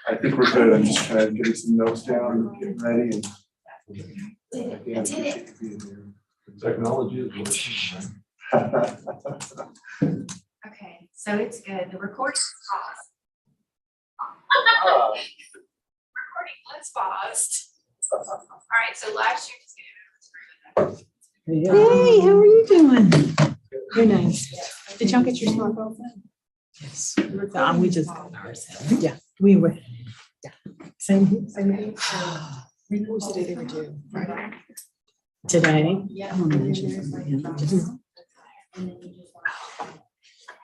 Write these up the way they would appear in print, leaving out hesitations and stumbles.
I think we're good. I'm just kind of getting some notes down, getting ready, and yeah, I appreciate you being here. Technology is working. Okay, so it's good. The recording paused. Recording was paused. All right, so last year just Hey, how are you doing? Very nice. Did y'all get your smartphone? Yes. We just got ours. Yeah, we were. Yeah. Same. When was the day they were due? Friday. Today? Yeah. Oh, man, she's just-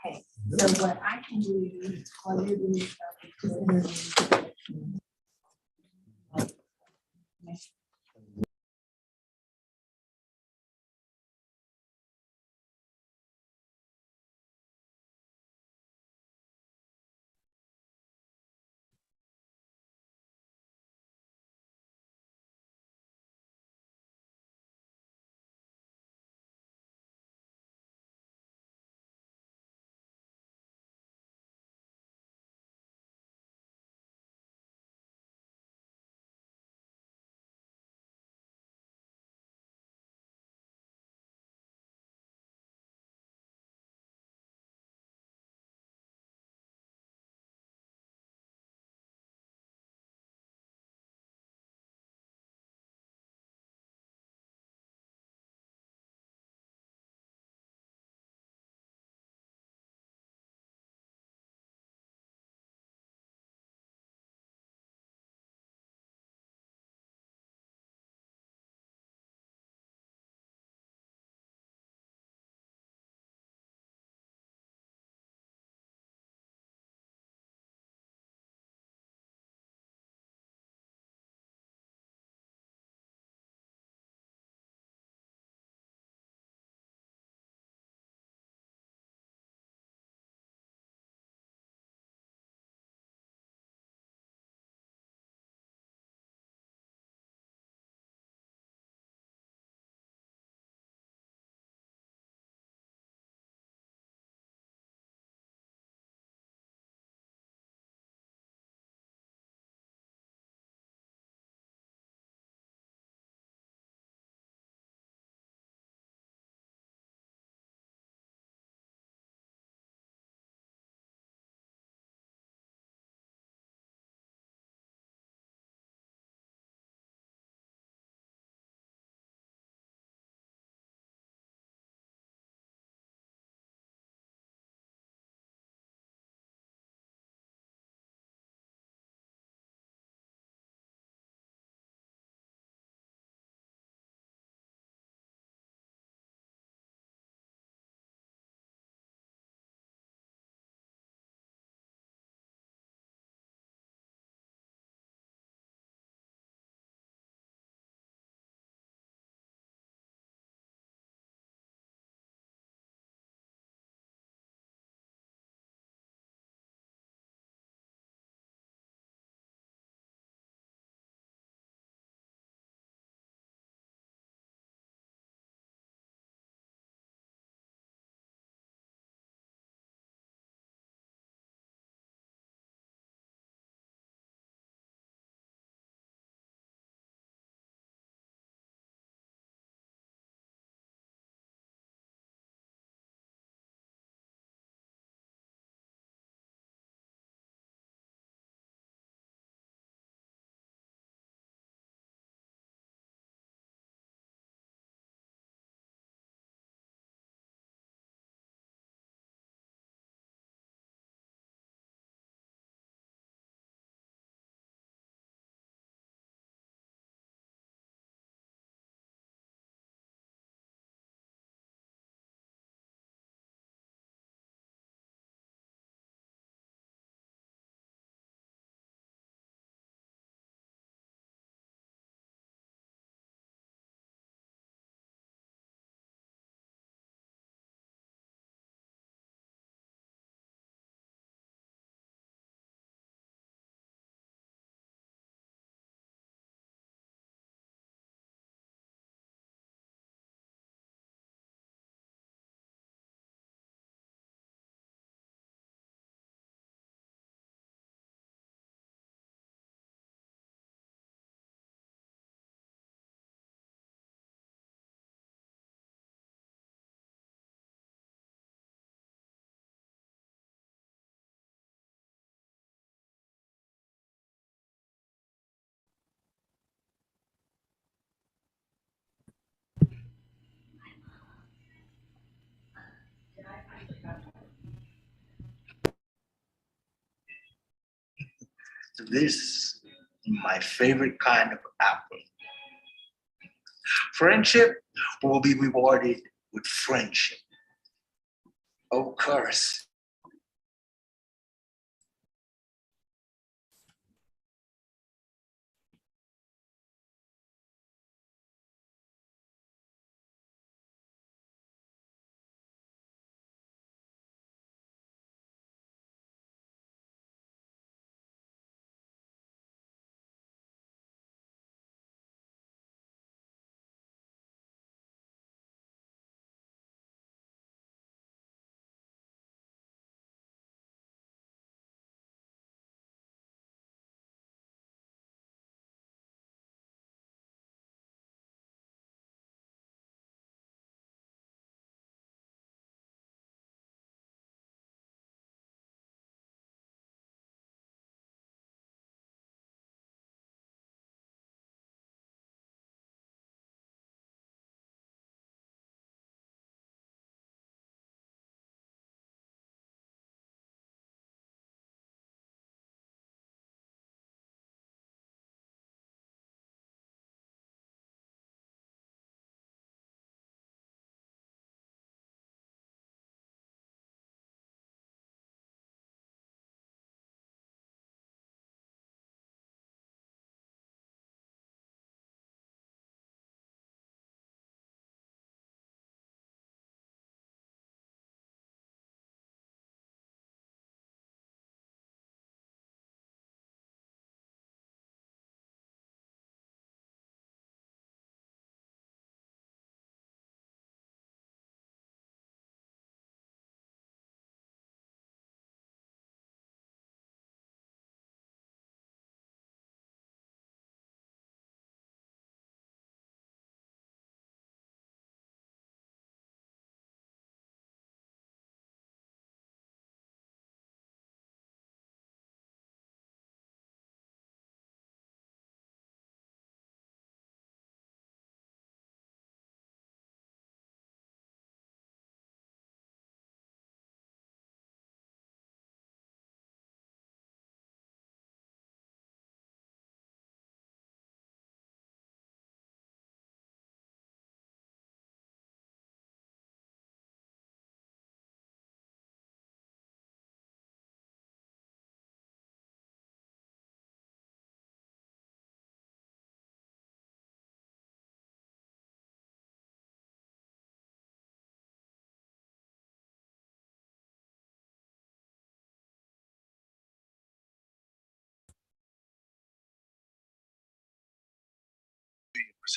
Okay, so what I can do while you're doing stuff is This my favorite kind of apple. Friendship will be rewarded with friendship. Of course.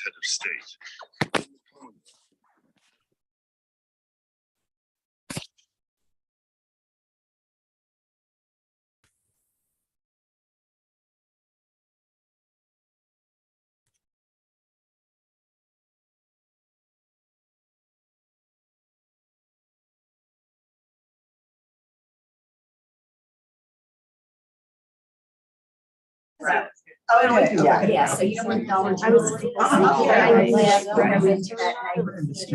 Head of state. Okay, yeah, so you don't want Dollar General. I left, I went to that I've never been to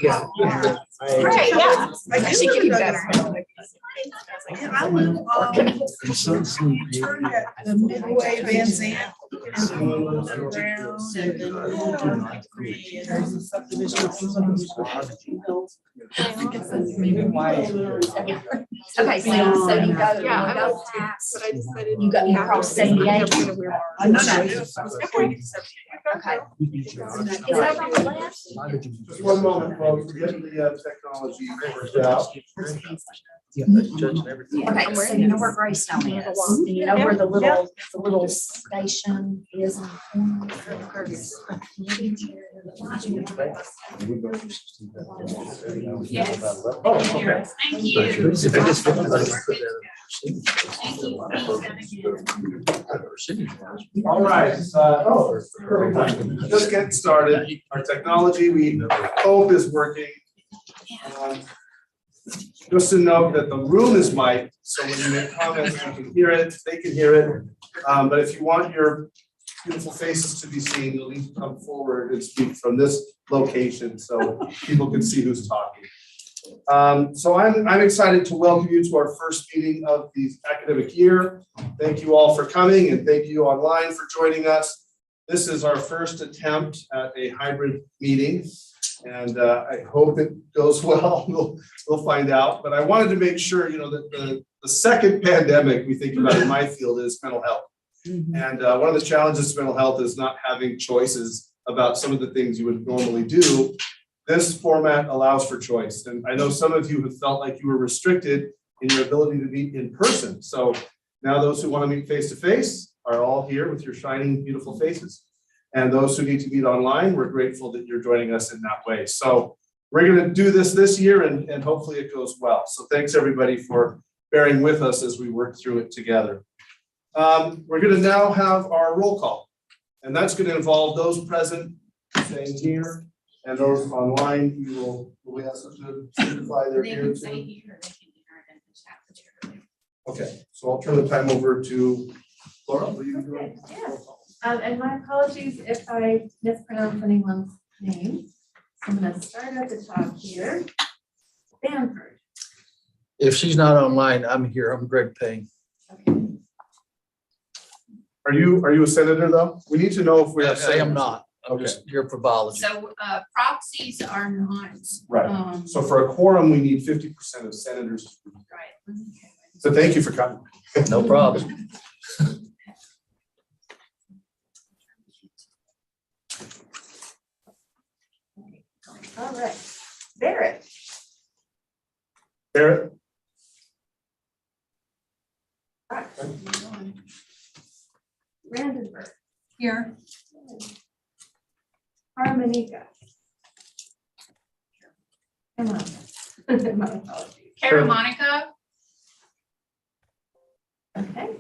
yeah. Great, yeah. I think you can go. And I would, turn at the Midway Van Zandt. And go around and then we'll do like three, and there's a subdivision. Okay, so you go past, you got, you cross 78. I know that. Okay. Is that on the left? Just one moment, folks, we're getting the technology worked out. Okay, so you know where Greystone is, you know where the little station is. Yes. Oh, okay. Thank you. All right, just getting started. Our technology, we hope, is working. just to note that the room is mic'd, so when you make comments, you can hear it, they can hear it. But if you want your beautiful faces to be seen, you'll need to come forward and speak from this location so people can see who's talking. So I'm excited to welcome you to our first meeting of the academic year. Thank you all for coming and thank you online for joining us. This is our first attempt at a hybrid meeting and I hope it goes well. We'll find out. But I wanted to make sure, you know, that the second pandemic we think about in my field is mental health. And one of the challenges to mental health is not having choices about some of the things you would normally do. This format allows for choice. And I know some of you have felt like you were restricted in your ability to meet in person. So now those who want to meet face to face are all here with your shining, beautiful faces. And those who need to meet online, we're grateful that you're joining us in that way. So we're going to do this year and hopefully it goes well. So thanks everybody for bearing with us as we work through it together. We're going to now have our roll call. And that's going to involve those present staying here. And those online, we ask them to signify they're here too. Okay, so I'll turn the time over to Laura. Will you do it? Yes. And my apologies if I mispronounce anyone's name. So I'm going to start at the top here. Bamford. If she's not online, I'm here. I'm Greg Payne. Okay. Are you a senator though? We need to know if we have. I am not. I'm Okay. just your probology. So proxies are not. Right. So for a quorum, we need 50% of senators. Right. So thank you for coming. No problem. All right. Barrett. Barrett? Brandenburg. Here. Harmonica. Come on. My apologies. Monica. Okay.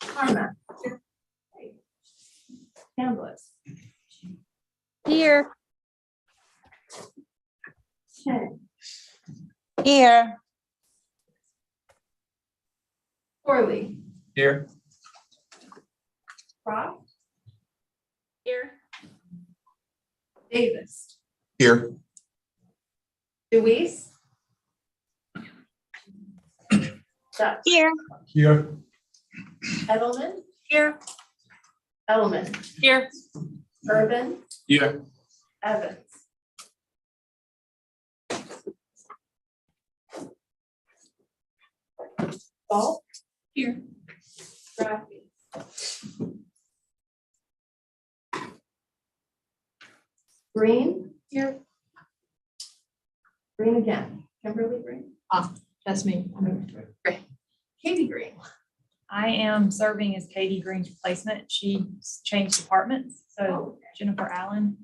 Karma. Okay. Chambliss. Here. Chen. Here. Corley. Here. Croft. Here. Davis. Here. Deweese. Duck. Here. Here. Edelman. Here. Edelman. Here. Urban. Here. Evans. Ball. Here. Rafi. Green. Here. Green again. Kimberly Green. That's me. Katie Green. I am serving as Katie Green's replacement. She changed departments, so Jennifer Allen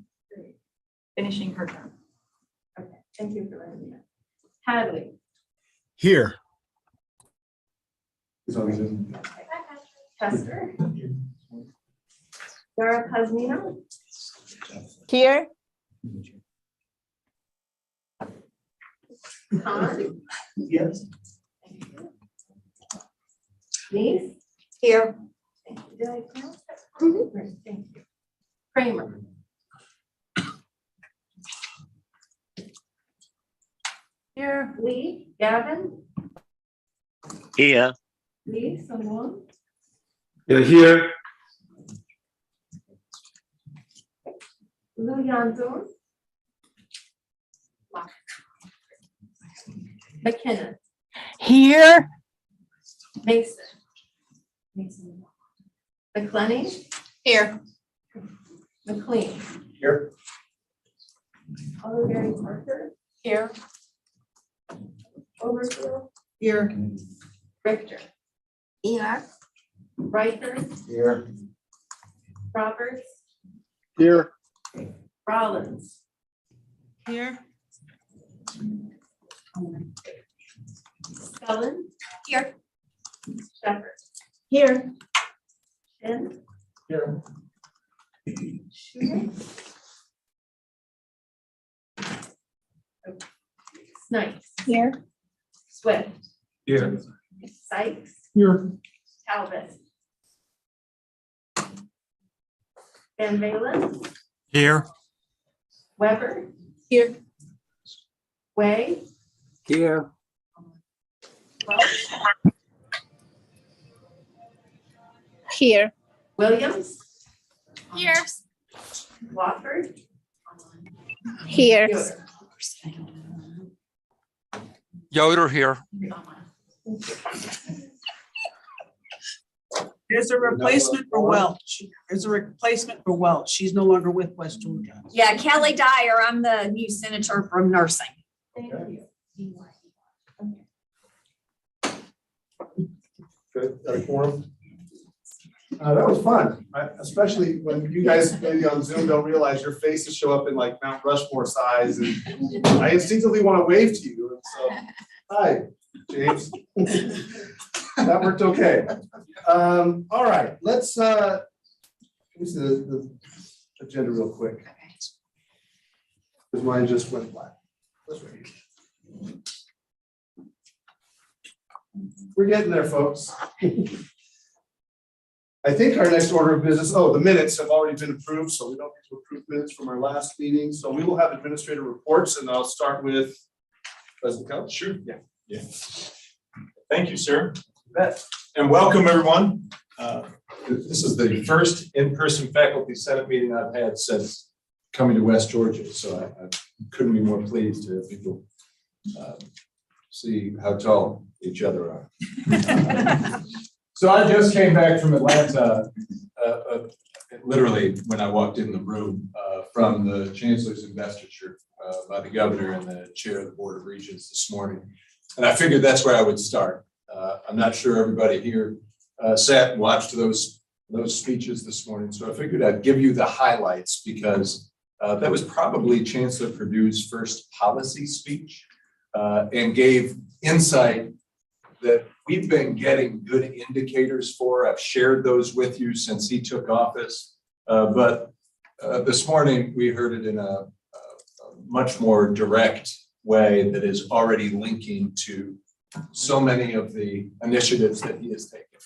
finishing her term. Okay, thank you for letting me know. Hadley. Here. He's on Zoom. Kester. Yara Pazmino. Here. Khan. Yes. Nice. Here. Thank you. Did I pronounce that? Great, thank you. Kramer. Here. Lee. Gavin. Here. Lee. Someone. Here. Lu Yanzun. McKinnon. Here. Mason. Mason. McClenny. Here. McLean. Here. Oliver Parker. Here. Overfield. Here. Richter. Here. Riker. Here. Roberts. Here. Rollins. Here. Scullen. Here. Shepherd. Here. Shin. Here. Schumer. Snipes. Here. Swift, Here. Sykes, Here. Talbot. Van Valen, Here. Weber, Here. Way, Here. Welch, Here. Williams, Here. Wofford, Here. Yoder here. There's a replacement for Welch. There's a replacement for Welch. She's no longer with West Georgia. Yeah, Kelly Dyer, I'm the new senator from nursing. Thank you. Good, got a quorum? That was fun, especially when you guys maybe on Zoom don't realize your faces show up in like Mount Rushmore size, and I instinctively want to wave to you, and so, hi, James. That worked okay. All right, let's, let me see the agenda real quick. Because mine just went black. Let's read. We're getting there, folks. I think our next order of business, the minutes have already been approved, so we don't need to approve minutes from our last meeting. So we will have administrative reports, and I'll start with President Couch. Sure. Yeah. Thank you, sir. You bet. And welcome, everyone. This is the first in-person faculty senate meeting I've had since coming to West Georgia, so I couldn't be more pleased to have people see how tall each other are. So I just came back from Atlanta, literally when I walked in the room, from the Chancellor's investiture by the governor and the chair of the Board of Regents this morning. And I figured that's where I would start. I'm not sure everybody here sat and watched those speeches this morning, so I figured I'd give you the highlights because that was probably Chancellor Perdue's first policy speech and gave insight that we've been getting good indicators for. I've shared those with you since he took office. But this morning we heard it in a much more direct way that is already linking to so many of the initiatives that he has taken.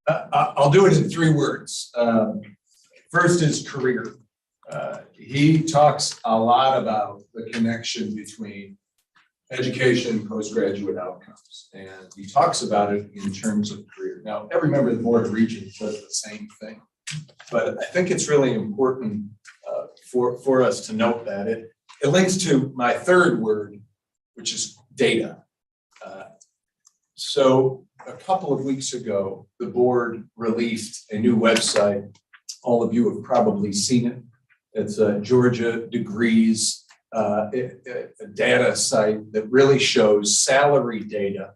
I'll do it in 3 words. First is career. He talks a lot about the connection between education, postgraduate outcomes, and he talks about it in terms of career. Now, every member of the Board of Regents does the same thing, but I think it's really important for us to note that it links to my 3rd word, which is data. So a couple of weeks ago, the board released a new website. All of you have probably seen it. It's a Georgia Degrees a data site that really shows salary data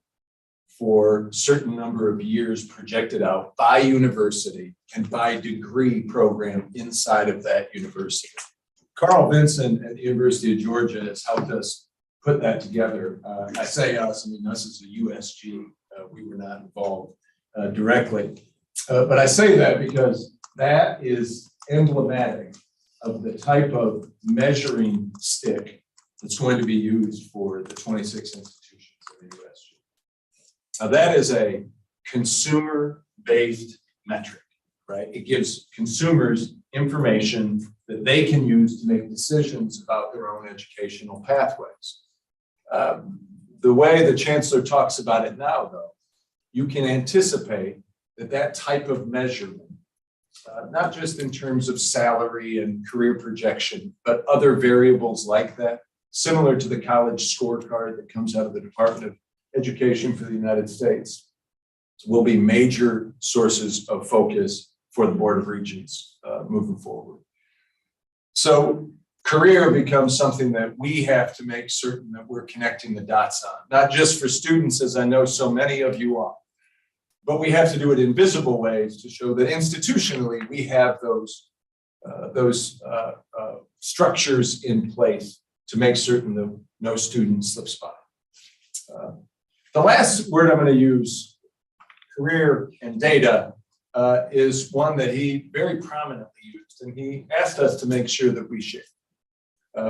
for a certain number of years projected out by university and by degree program inside of that university. Carl Vinson at the University of Georgia has helped us put that together. I say us, I mean us as a USG. We were not involved directly. But I say that because that is emblematic of the type of measuring stick that's going to be used for the 26 institutions of the USG. Now that is a consumer-based metric, right? It gives consumers information that they can use to make decisions about their own educational pathways. The way the chancellor talks about it now, though, you can anticipate that type of measurement, not just in terms of salary and career projection, but other variables like that, similar to the college scorecard that comes out of the Department of Education for the United States, will be major sources of focus for the Board of Regents moving forward. So career becomes something that we have to make certain that we're connecting the dots on, not just for students, as I know so many of you are, but we have to do it in visible ways to show that institutionally we have those structures in place to make certain that no student slips by. The last word I'm going to use, career and data, is one that he very prominently used, and he asked us to make sure that we share,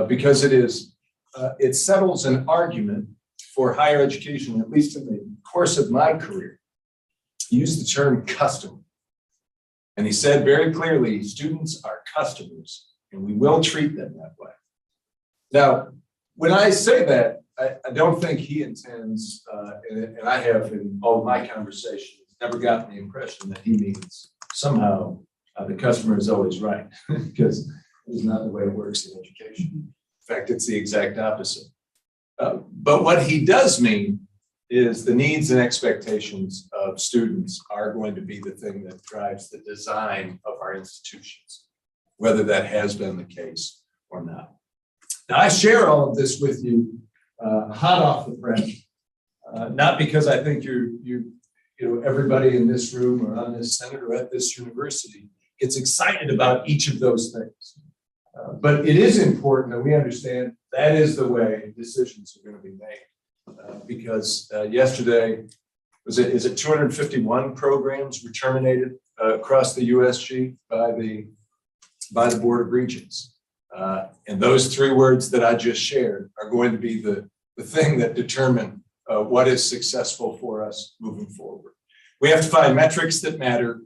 because it is it settles an argument for higher education, at least in the course of my career. He used the term customer. And he said very clearly, students are customers and we will treat them that way. Now, when I say that, I don't think he intends, and I have in all of my conversations, never gotten the impression that he means somehow the customer is always right, because it's not the way it works in education. In fact, it's the exact opposite. But what he does mean is the needs and expectations of students are going to be the thing that drives the design of our institutions, whether that has been the case or not. Now, I share all of this with you hot off the press, not because I think everybody in this room or on this Senate or at this university gets excited about each of those things. But it is important that we understand that is the way decisions are going to be made. Because yesterday, is it 251 programs were terminated across the USG by the Board of Regents. And those three words that I just shared are going to be the thing that determine what is successful for us moving forward. We have to find metrics that matter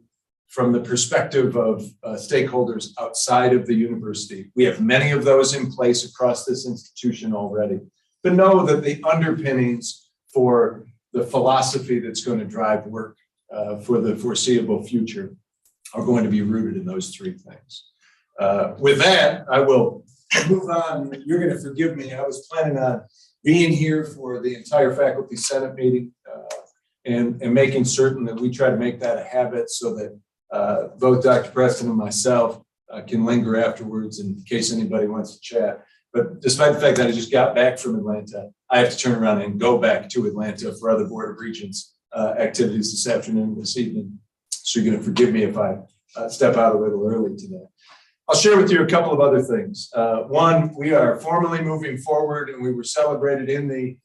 from the perspective of stakeholders outside of the university. We have many of those in place across this institution already, but know that the underpinnings for the philosophy that's going to drive work for the foreseeable future are going to be rooted in those three things. With that, I will move on. You're going to forgive me. I was planning on being here for the entire Faculty Senate meeting and making certain that we try to make that a habit so that both Dr. Preston and myself can linger afterwards in case anybody wants to chat. But despite the fact that I just got back from Atlanta, I have to turn around and go back to Atlanta for other Board of Regents activities this afternoon, this evening. So you're going to forgive me if I step out a little early today. I'll share with you a couple of other things. One, we are formally moving forward, and we were celebrated in the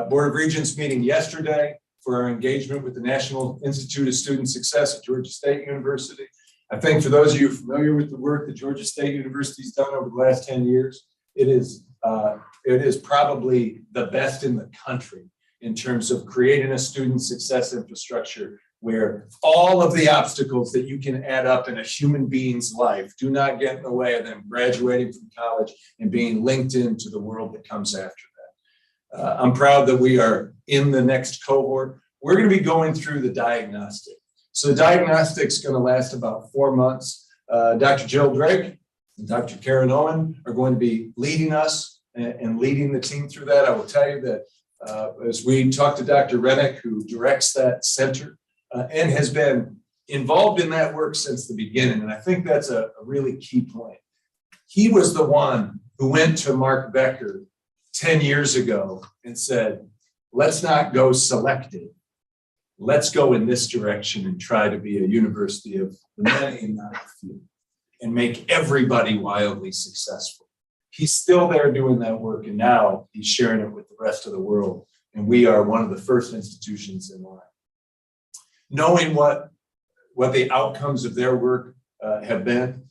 Board of Regents meeting yesterday for our engagement with the National Institute of Student Success at Georgia State University. I think for those of you familiar with the work that Georgia State University has done over the last 10 years, it is probably the best in the country in terms of creating a student success infrastructure where all of the obstacles that you can add up in a human being's life do not get in the way of them graduating from college and being linked into the world that comes after that. I'm proud that we are in the next cohort. We're going to be going through the diagnostic. So the diagnostic is going to last about 4 months. Dr. Jill Drake and Dr. Karen Owen are going to be leading us and leading the team through that. I will tell you that as we talk to Dr. Rennick, who directs that center, and has been involved in that work since the beginning. And I think that's a really key point. He was the one who went to Mark Becker 10 years ago and said, let's not go selective. Let's go in this direction and try to be a university of the many and not the few and make everybody wildly successful. He's still there doing that work, and now he's sharing it with the rest of the world. And we are one of the first institutions in line. Knowing what the outcomes of their work have been,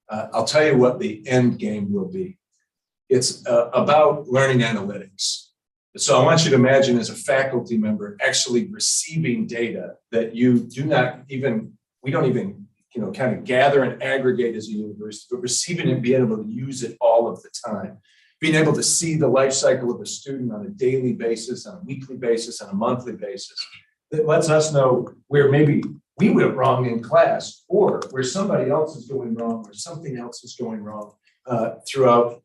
I'll tell you what the end game will be. It's about learning analytics. So I want you to imagine as a faculty member actually receiving data that we don't even kind of gather and aggregate as a university, but receiving it and being able to use it all of the time. Being able to see the life cycle of a student on a daily basis, on a weekly basis, on a monthly basis. That lets us know where maybe we went wrong in class or where somebody else is going wrong or something else is going wrong throughout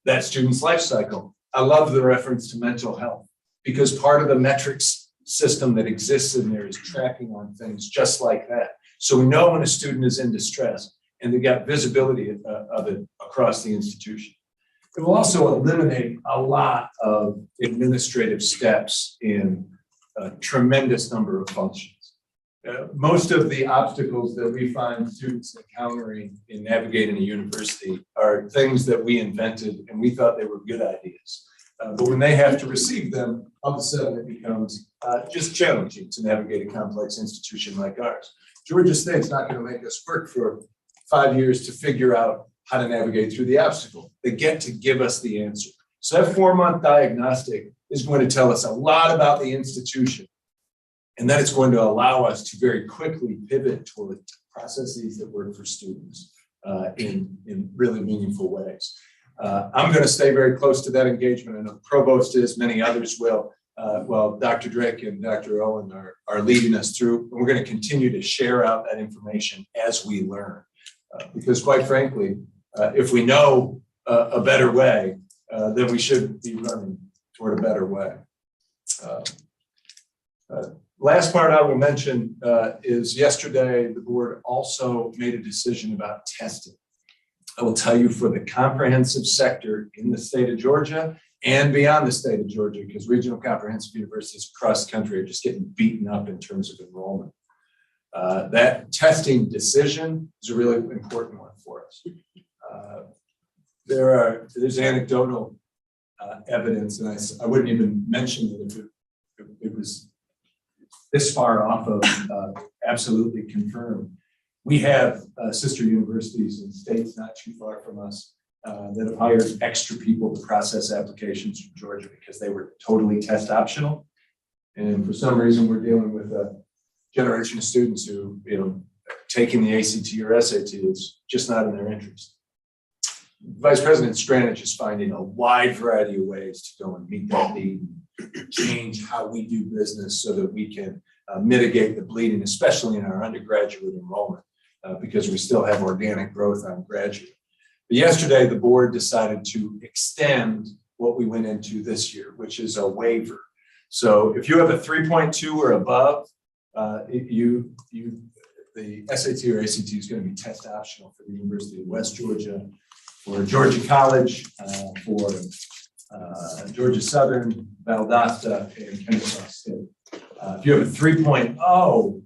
that student's life cycle. I love the reference to mental health because part of the metrics system that exists in there is tracking on things just like that. So we know when a student is in distress and they got visibility of it across the institution. It will also eliminate a lot of administrative steps in a tremendous number of functions. Most of the obstacles that we find students encountering in navigating a university are things that we invented and we thought they were good ideas. But when they have to receive them, all of a sudden it becomes just challenging to navigate a complex institution like ours. Georgia State's not going to make us work for 5 years to figure out how to navigate through the obstacle. They get to give us the answer. So that 4-month diagnostic is going to tell us a lot about the institution. And then it's going to allow us to very quickly pivot toward processes that work for students in really meaningful ways. I'm going to stay very close to that engagement. I know the provost is, many others will. Well, Dr. Drake and Dr. Owen are leading us through, and we're going to continue to share out that information as we learn. Because quite frankly, if we know a better way, then we should be running toward a better way. Last part I will mention is yesterday, the board also made a decision about testing. I will tell you, for the comprehensive sector in the state of Georgia and beyond the state of Georgia, because regional comprehensive universities across the country are just getting beaten up in terms of enrollment. That testing decision is a really important one for us. There's anecdotal evidence, and I wouldn't even mention it if it was this far off of absolutely confirmed. We have sister universities in states not too far from us that have hired extra people to process applications from Georgia because they were totally test optional. And for some reason, we're dealing with a generation of students who, taking the ACT or SAT is just not in their interest. Vice President Stranich is finding a wide variety of ways to go and meet that need, change how we do business so that we can mitigate the bleeding, especially in our undergraduate enrollment, because we still have organic growth on graduate. But yesterday, the board decided to extend what we went into this year, which is a waiver. So if you have a 3.2 or above, the SAT or ACT is going to be test optional for the University of West Georgia, for Georgia College, for Georgia Southern, Valdosta, and Kennesaw State. If you have a 3.0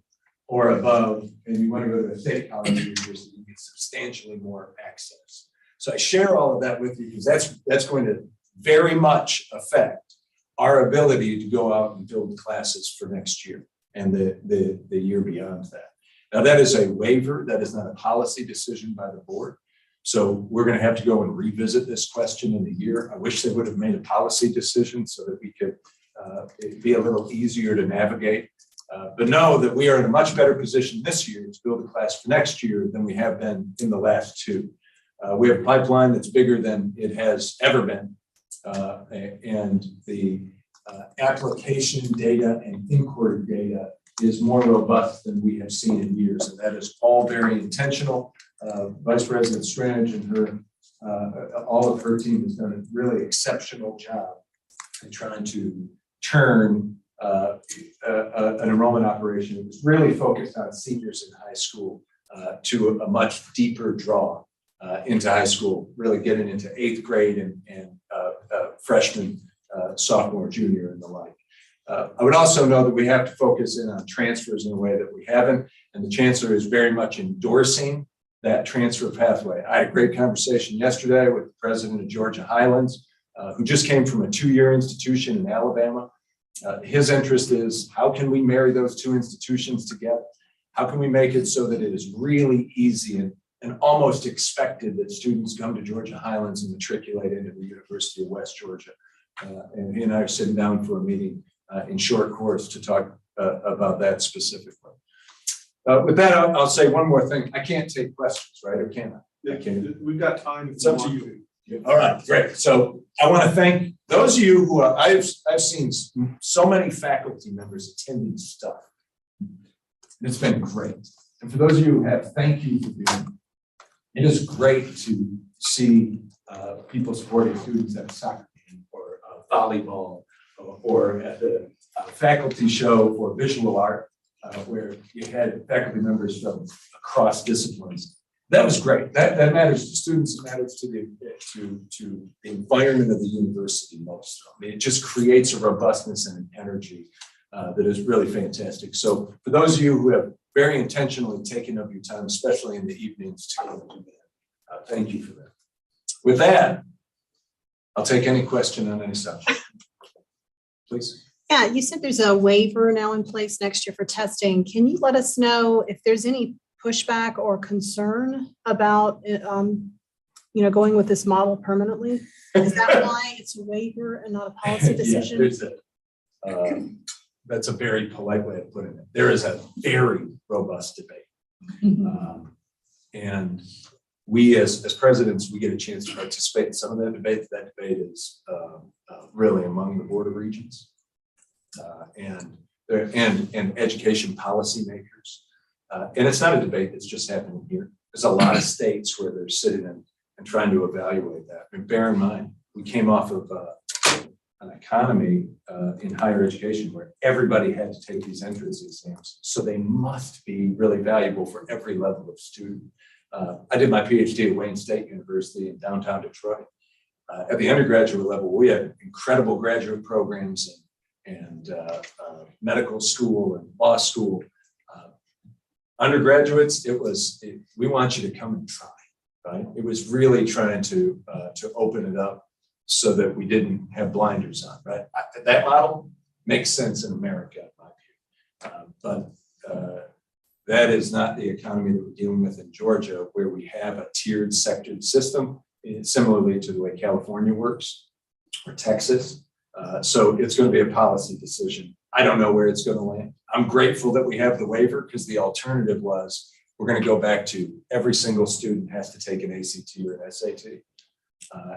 or above, and you want to go to a state college or university, you get substantially more access. So I share all of that with you because that's going to very much affect our ability to go out and build classes for next year and the year beyond that. Now, that is a waiver. That is not a policy decision by the board. So we're going to have to go and revisit this question in a year. I wish they would have made a policy decision so that we could be a little easier to navigate. But know that we are in a much better position this year to build a class for next year than we have been in the last two. We have a pipeline that's bigger than it has ever been. And the application data and inquiry data is more robust than we have seen in years. And that is all very intentional. Vice President Stranich and all of her team has done a really exceptional job in trying to turn an enrollment operation that was really focused on seniors in high school to a much deeper draw into high school, really getting into 8th grade and freshman, sophomore, junior, and the like. I would also know that we have to focus in on transfers in a way that we haven't, and the chancellor is very much endorsing that transfer pathway. I had a great conversation yesterday with the president of Georgia Highlands, who just came from a 2-year institution in Alabama. His interest is, how can we marry those two institutions together? How can we make it so that it is really easy and almost expected that students come to Georgia Highlands and matriculate into the University of West Georgia? And he and I are sitting down for a meeting in short course to talk about that specifically. With that, I'll say one more thing. I can't take questions, right? Or can I? I can't. We've got time. It's up to you. All right, great. So I want to thank those of you who are, I've seen so many faculty members attending stuff. It's been great. And for those of you who have, thank you for doing it. It is great to see people supporting students at a soccer game or volleyball or at the faculty show for visual art, where you had faculty members from across disciplines. That was great. That matters to students. It matters to the environment of the university most. I mean, it just creates a robustness and an energy that is really fantastic. So for those of you who have very intentionally taken up your time, especially in the evenings, to do that, thank you for that. With that, I'll take any question on any subject. Please. Yeah, you said there's a waiver now in place next year for testing. Can you let us know if there's any pushback or concern about going with this model permanently? Is that why it's a waiver and not a policy Yeah, decision? there's that's a very polite way of putting it. There is a very robust debate. And we as presidents, we get a chance to participate in some of that debate. That debate is really among the Board of Regents and education policymakers. And it's not a debate that's just happening here. There's a lot of states where they're sitting and trying to evaluate that. And bear in mind, we came off of an economy in higher education where everybody had to take these entrance exams. So they must be really valuable for every level of student. I did my PhD at Wayne State University in downtown Detroit. At the undergraduate level, we had incredible graduate programs and medical school and law school. Undergraduates, we want you to come and try, right? It was really trying to open it up so that we didn't have blinders on, right? That model makes sense in America, in my view. But that is not the economy that we're dealing with in Georgia, where we have a tiered sectored system, similarly to the way California works or Texas. So it's going to be a policy decision. I don't know where it's going to land. I'm grateful that we have the waiver because the alternative was we're going to go back to every single student has to take an ACT or an SAT.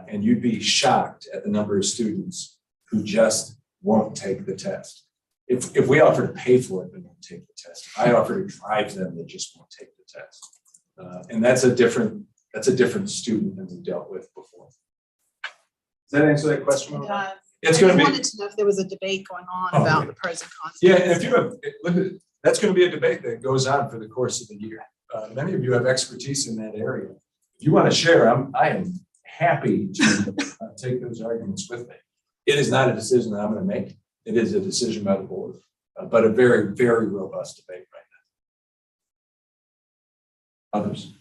And you'd be shocked at the number of students who just won't take the test. If we offer to pay for it, they won't take the test. If I offer to drive them, they just won't take the test. And that's a different student than we dealt with before. Does that answer that question? It does. It's going to be. I wanted to know if there was a debate going on about the pros and cons. Yeah, and if you have, look at it, that's going to be a debate that goes on for the course of the year. Many of you have expertise in that area. If you want to share, I am happy to take those arguments with me. It is not a decision that I'm going to make. It is a decision by the board, but a very, very robust debate right now. Others?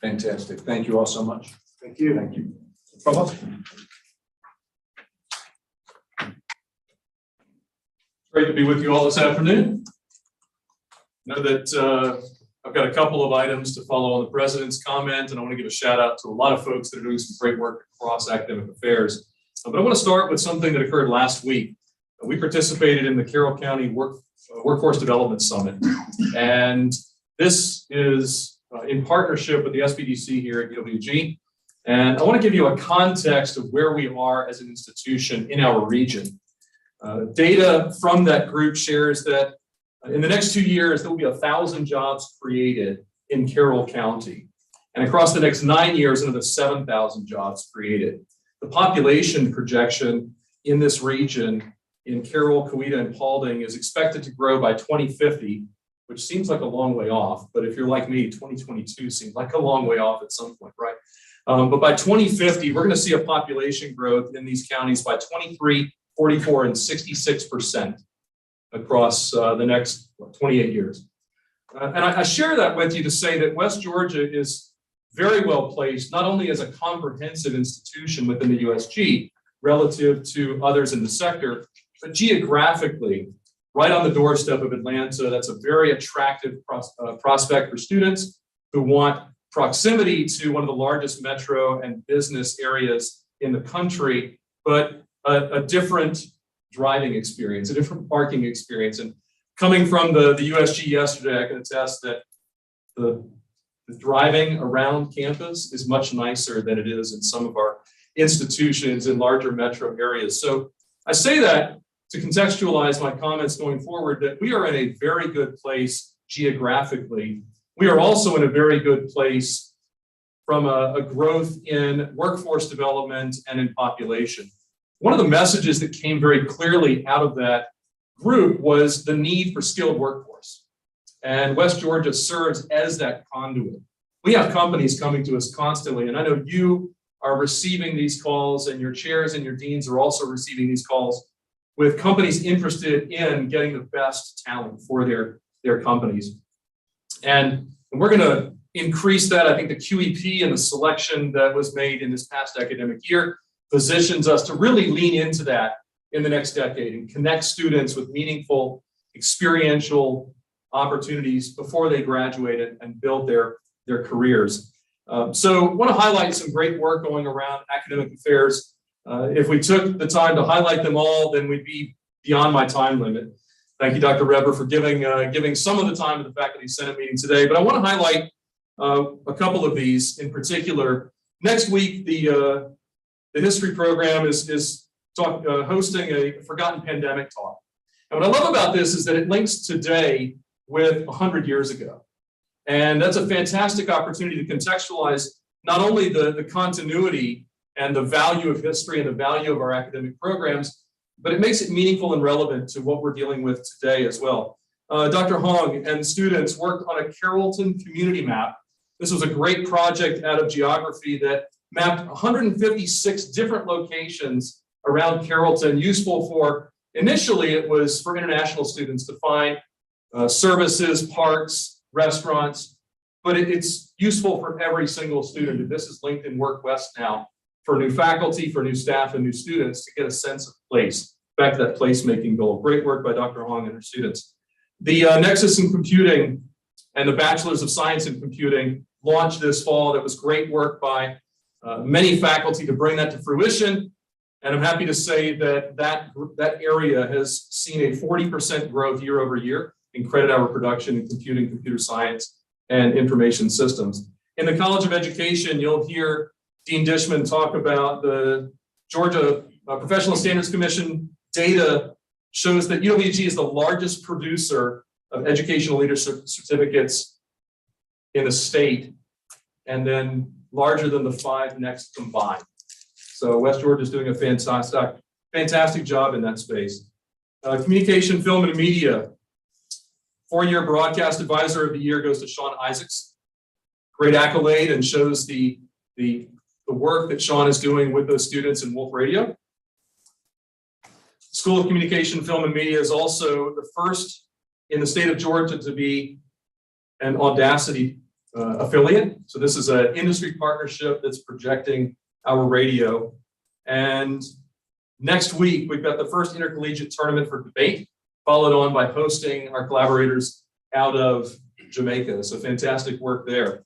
Fantastic. Thank you all so much. Thank you. Thank you. Great to be with you all this afternoon. Know that I've got a couple of items to follow on the president's comment, and I want to give a shout out to a lot of folks that are doing some great work across academic affairs. But I want to start with something that occurred last week. We participated in the Carroll County Workforce Development Summit, and this is in partnership with the SBDC here at UWG. And I want to give you a context of where we are as an institution in our region. Data from that group shares that in the next 2 years, there will be 1,000 jobs created in Carroll County. And across the next 9 years, another 7,000 jobs created. The population projection in this region, in Carroll, Coweta, and Paulding, is expected to grow by 2050, which seems like a long way off. But if you're like me, 2022 seems like a long way off at some point, right? But by 2050, we're going to see a population growth in these counties by 23, 44, and 66% across the next 28 years. And I share that with you to say that West Georgia is very well placed, not only as a comprehensive institution within the USG relative to others in the sector, but geographically, right on the doorstep of Atlanta. That's a very attractive prospect for students who want proximity to one of the largest metro and business areas in the country, but a different driving experience, a different parking experience. And coming from the USG yesterday, I can attest that the driving around campus is much nicer than it is in some of our institutions in larger metro areas. So I say that to contextualize my comments going forward, that we are in a very good place geographically. We are also in a very good place from a growth in workforce development and in population. One of the messages that came very clearly out of that group was the need for skilled workforce. And West Georgia serves as that conduit. We have companies coming to us constantly, and I know you are receiving these calls, and your chairs and your deans are also receiving these calls with companies interested in getting the best talent for their companies. And we're going to increase that. I think the QEP and the selection that was made in this past academic year positions us to really lean into that in the next decade and connect students with meaningful, experiential opportunities before they graduate and build their careers. So I want to highlight some great work going around academic affairs. If we took the time to highlight them all, then we'd be beyond my time limit. Thank you, Dr. Reber, for giving some of the time to the Faculty Senate meeting today. But I want to highlight a couple of these in particular. Next week, the history program is hosting a Forgotten Pandemic talk. And what I love about this is that it links today with 100 years ago. And that's a fantastic opportunity to contextualize not only the continuity and the value of history and the value of our academic programs, but it makes it meaningful and relevant to what we're dealing with today as well. Dr. Hong and students worked on a Carrollton community map. This was a great project out of geography that mapped 156 different locations around Carrollton, useful for, initially it was for international students to find services, parks, restaurants, but it's useful for every single student. And this is linked in WorkWest now for new faculty, for new staff, and new students to get a sense of place, back to that placemaking goal. Great work by Dr. Hong and her students. The Nexus in Computing and the Bachelor's of Science in Computing launched this fall. That was great work by many faculty to bring that to fruition. And I'm happy to say that area has seen a 40% growth year over year in credit hour production in computing, computer science, and information systems. In the College of Education, you'll hear Dean Dishman talk about the Georgia Professional Standards Commission data shows that UWG is the largest producer of educational leadership certificates in the state, and then larger than the 5 next combined. So West Georgia is doing a fantastic job in that space. Communication, film, and media. 4-year Broadcast Advisor of the Year goes to Sean Isaacs. Great accolade and shows the work that Sean is doing with those students in Wolf Radio. School of Communication, Film, and Media is also the first in the state of Georgia to be an Audacity affiliate. So this is an industry partnership that's projecting our radio. And next week, we've got the first intercollegiate tournament for debate, followed on by hosting our collaborators out of Jamaica. So fantastic work there.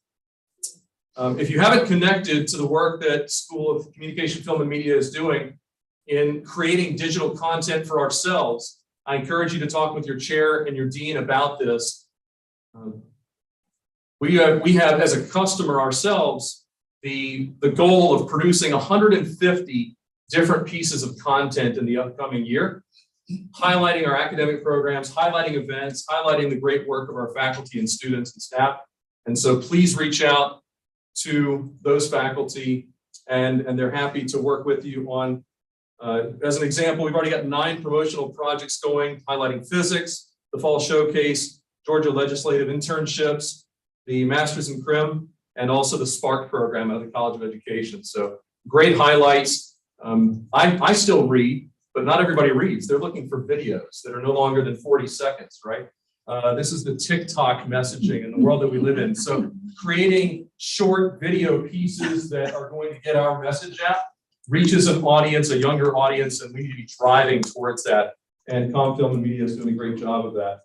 If you haven't connected to the work that School of Communication, Film, and Media is doing in creating digital content for ourselves, I encourage you to talk with your chair and your dean about this. We have as a customer ourselves, the goal of producing 150 different pieces of content in the upcoming year, highlighting our academic programs, highlighting events, highlighting the great work of our faculty and students and staff. And so please reach out to those faculty, and they're happy to work with you on, as an example, we've already got 9 promotional projects going, highlighting physics, the Fall Showcase, Georgia Legislative Internships, the Masters in Crim, and also the Spark program out of the College of Education. So great highlights. I still read, but not everybody reads. They're looking for videos that are no longer than 40 seconds, right? This is the TikTok messaging in the world that we live in. So creating short video pieces that are going to get our message out reaches an audience, a younger audience, and we need to be driving towards that. And Com Film and Media is doing a great job of that.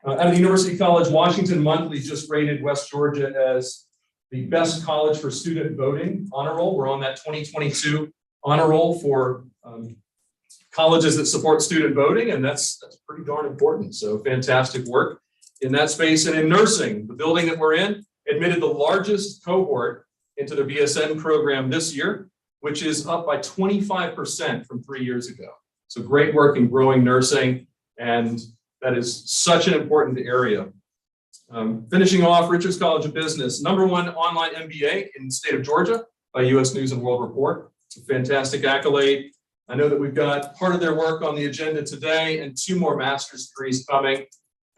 Out of the University College Washington Monthly just rated West Georgia as the best college for student voting honor roll. We're on that 2022 honor roll for colleges that support student voting, and that's pretty darn important. So fantastic work in that space. And in nursing, the building that we're in admitted the largest cohort into their BSN program this year, which is up by 25% from 3 years ago. So great work in growing nursing, and that is such an important area. Finishing off, Richards College of Business, #1 online MBA in the state of Georgia by US News and World Report. It's a fantastic accolade. I know that we've got part of their work on the agenda today and 2 more master's degrees coming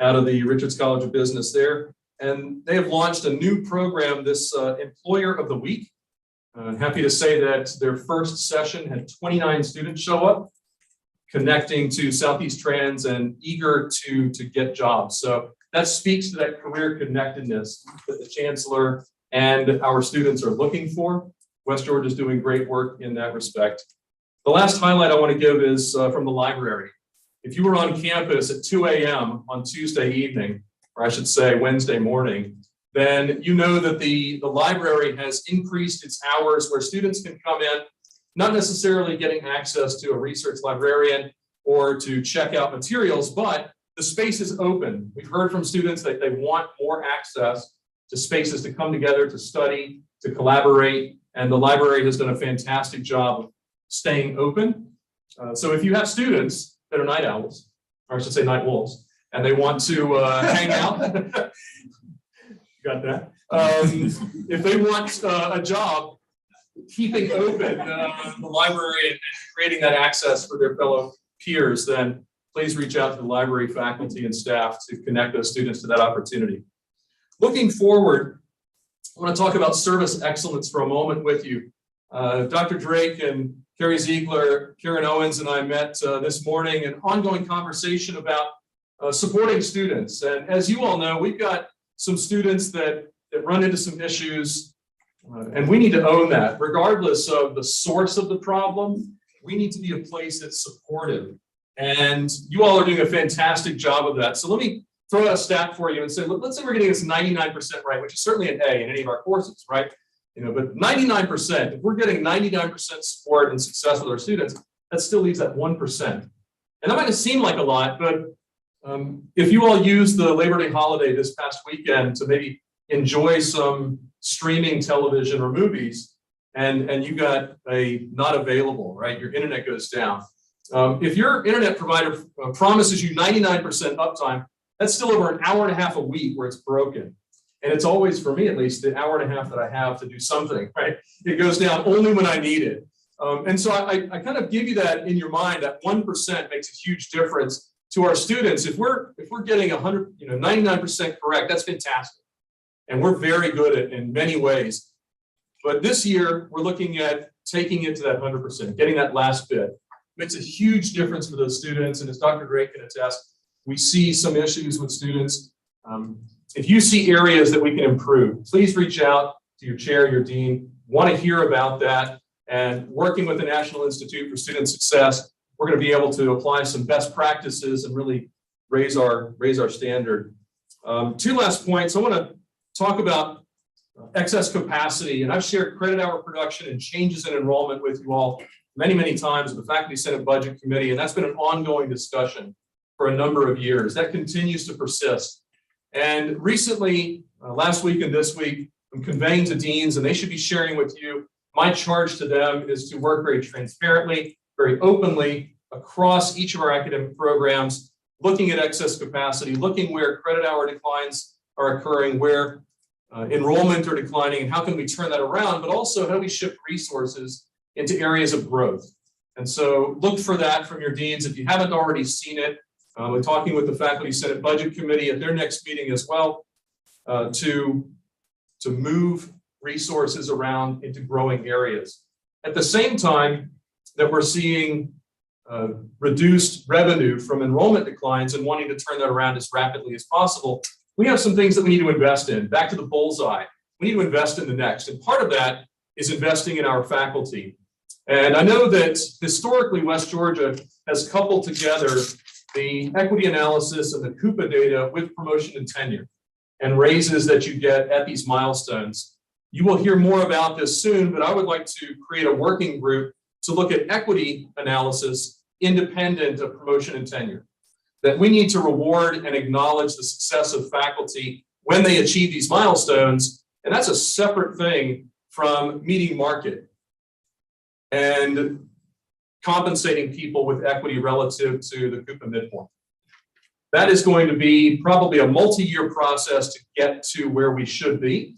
out of the Richards College of Business there. And they have launched a new program, this Employer of the Week. Happy to say that their first session had 29 students show up, connecting to Southeast Trans and eager to get jobs. So that speaks to that career connectedness that the chancellor and our students are looking for. West Georgia is doing great work in that respect. The last highlight I want to give is from the library. If you were on campus at 2 a.m. on Tuesday evening, or I should say Wednesday morning, then you know that the library has increased its hours where students can come in, not necessarily getting access to a research librarian or to check out materials, but the space is open. We've heard from students that they want more access to spaces to come together, to study, to collaborate, and the library has done a fantastic job of staying open. So if you have students that are night owls, or I should say night wolves, and they want to hang out, got that? If they want a job keeping open the library and creating that access for their fellow peers, then please reach out to the library faculty and staff to connect those students to that opportunity. Looking forward, I want to talk about service excellence for a moment with you. Dr. Drake and Carrie Ziegler, Karen Owens, and I met this morning an ongoing conversation about supporting students. And as you all know, we've got some students that run into some issues, and we need to own that. Regardless of the source of the problem, we need to be a place that's supportive. And you all are doing a fantastic job of that. So let me throw out a stat for you and say, let's say we're getting this 99% right, which is certainly an A in any of our courses, right? But 99%, if we're getting 99% support and success with our students, that still leaves that 1%. And that might seem like a lot, but if you all use the Labor Day holiday this past weekend to maybe enjoy some streaming television or movies, and you got a not available, right? Your internet goes down. If your internet provider promises you 99% uptime, that's still over an hour and a half a week where it's broken. And it's always, for me at least, the hour and a half that I have to do something, right? It goes down only when I need it. And so I kind of give you that in your mind, that 1% makes a huge difference to our students. If we're getting 99% correct, that's fantastic. And we're very good at in many ways. But this year, we're looking at taking it to that 100%, getting that last bit. Makes a huge difference for those students. And as Dr. Drake can attest, we see some issues with students. If you see areas that we can improve, please reach out to your chair, your dean. Want to hear about that. And working with the National Institute for Student Success, we're going to be able to apply some best practices and really raise our standard. Two last points. I want to talk about excess capacity. And I've shared credit hour production and changes in enrollment with you all many, many times with the Faculty Senate Budget Committee. And that's been an ongoing discussion for a number of years. That continues to persist. And recently, last week and this week, I'm conveying to deans, and they should be sharing with you, my charge to them is to work very transparently, very openly across each of our academic programs, looking at excess capacity, looking where credit hour declines are occurring, where enrollment are declining, and how can we turn that around, but also how do we shift resources into areas of growth. And so look for that from your deans. If you haven't already seen it, we're talking with the Faculty Senate Budget Committee at their next meeting as well to move resources around into growing areas. At the same time that we're seeing reduced revenue from enrollment declines and wanting to turn that around as rapidly as possible, we have some things that we need to invest in. Back to the bullseye, we need to invest in the next. And part of that is investing in our faculty. And I know that historically West Georgia has coupled together the equity analysis and the Coupa data with promotion and tenure and raises that you get at these milestones. You will hear more about this soon, but I would like to create a working group to look at equity analysis independent of promotion and tenure. That we need to reward and acknowledge the success of faculty when they achieve these milestones, and that's a separate thing from meeting market and compensating people with equity relative to the Coupa midpoint. That is going to be probably a multi-year process to get to where we should be,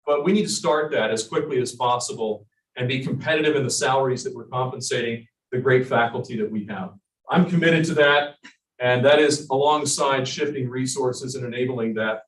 but we need to start that as quickly as possible and be competitive in the salaries that we're compensating the great faculty that we have. I'm committed to that, and that is alongside shifting resources and enabling that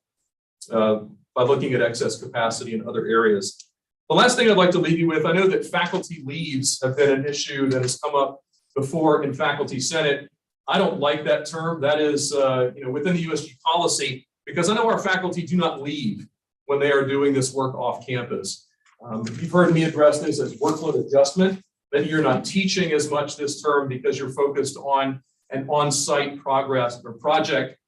by looking at excess capacity in other areas. The last thing I'd like to leave you with, I know that faculty leaves have been an issue that has come up before in Faculty Senate. I don't like that term. That is within the USG policy, because I know our faculty do not leave when they are doing this work off campus. You've heard me address this as workload adjustment. Maybe you're not teaching as much this term because you're focused on an on-site progress or project.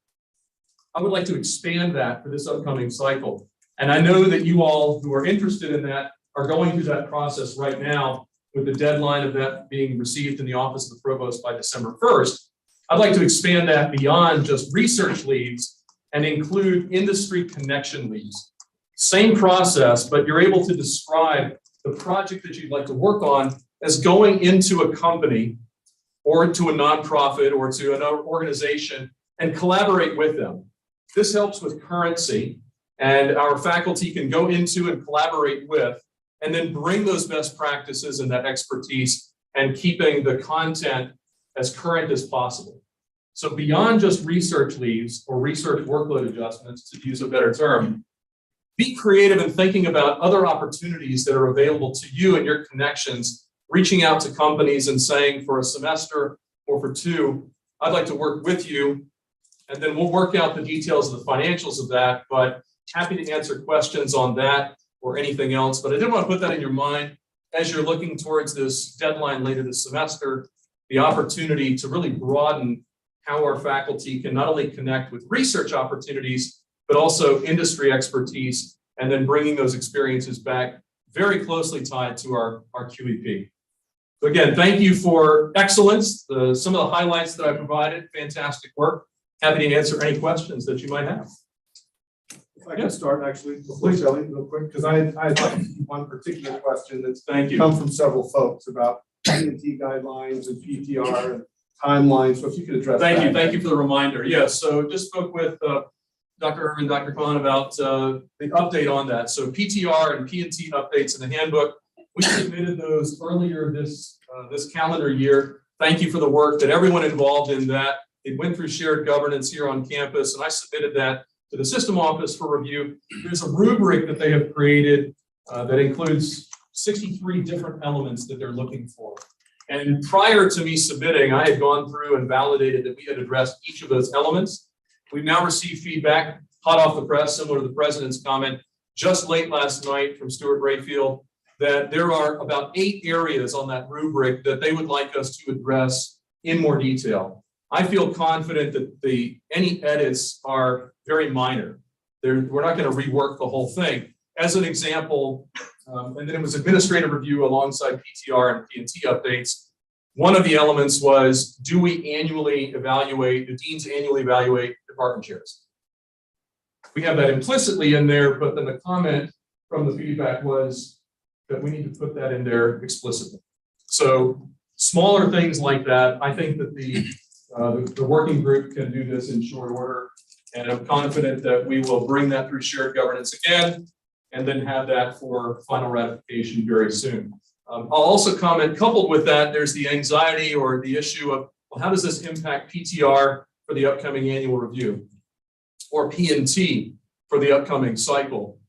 I would like to expand that for this upcoming cycle. And I know that you all who are interested in that are going through that process right now with the deadline of that being received in the office of the provost by December 1st. I'd like to expand that beyond just research leads and include industry connection leads. Same process, but you're able to describe the project that you'd like to work on as going into a company or to a nonprofit or to an organization and collaborate with them. This helps with currency, and our faculty can go into and collaborate with, and then bring those best practices and that expertise and keeping the content as current as possible. So beyond just research leaves or research workload adjustments, to use a better term, be creative in thinking about other opportunities that are available to you and your connections, reaching out to companies and saying for a semester or for two, I'd like to work with you. And then we'll work out the details of the financials of that, but happy to answer questions on that or anything else. But I did want to put that in your mind as you're looking towards this deadline later this semester, the opportunity to really broaden how our faculty can not only connect with research opportunities, but also industry expertise, and then bringing those experiences back very closely tied to our QEP. So again, thank you for excellence. Some of the highlights that I provided, fantastic work. Happy to answer any questions that you might have. If I can start actually, please, Shelley, real quick, because I had one particular question that's Thank you. come from several folks about P&T guidelines and PTR and timelines. So if you could address that. Thank you for the reminder. Yes, so just spoke with Dr. Irvin, Dr. Khan about the update on that. So PTR and P&T updates in the handbook, we submitted those earlier this calendar year. Thank you for the work that everyone involved in that. It went through shared governance here on campus, and I submitted that to the system office for review. There's a rubric that they have created that includes 63 different elements that they're looking for. And prior to me submitting, I had gone through and validated that we had addressed each of those elements. We've now received feedback, hot off the press, similar to the president's comment, just late last night from Stuart Rayfield, that there are about 8 areas on that rubric that they would like us to address in more detail. I feel confident that any edits are very minor. We're not going to rework the whole thing. As an example, and then it was administrative review alongside PTR and P&T updates. One of the elements was, do the deans annually evaluate department chairs? We have that implicitly in there, but then the comment from the feedback was that we need to put that in there explicitly. So smaller things like that, I think that the working group can do this in short order, and I'm confident that we will bring that through shared governance again, and then have that for final ratification very soon. I'll also comment, coupled with that, there's the anxiety or the issue of, well, how does this impact PTR for the upcoming annual review, or P&T for the upcoming cycle?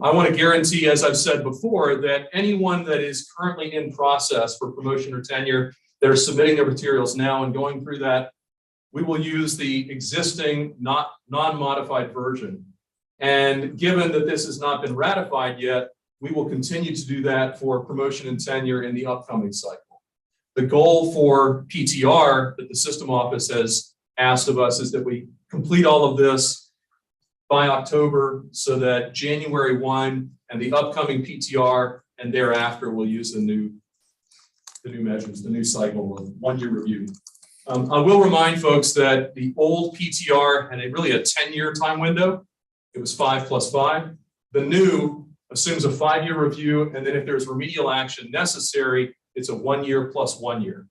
I want to guarantee, as I've said before, that anyone that is currently in process for promotion or tenure, that are submitting their materials now and going through that, we will use the existing non-modified version. And given that this has not been ratified yet, we will continue to do that for promotion and tenure in the upcoming cycle. The goal for PTR that the system office has asked of us is that we complete all of this by October, so that January 1 and the upcoming PTR and thereafter will use the new measures, the new cycle of 1-year review. I will remind folks that the old PTR had really a 10-year time window. It was 5 + 5. The new assumes a 5-year review, and then if there's remedial action necessary, it's a 1 year + 1 year.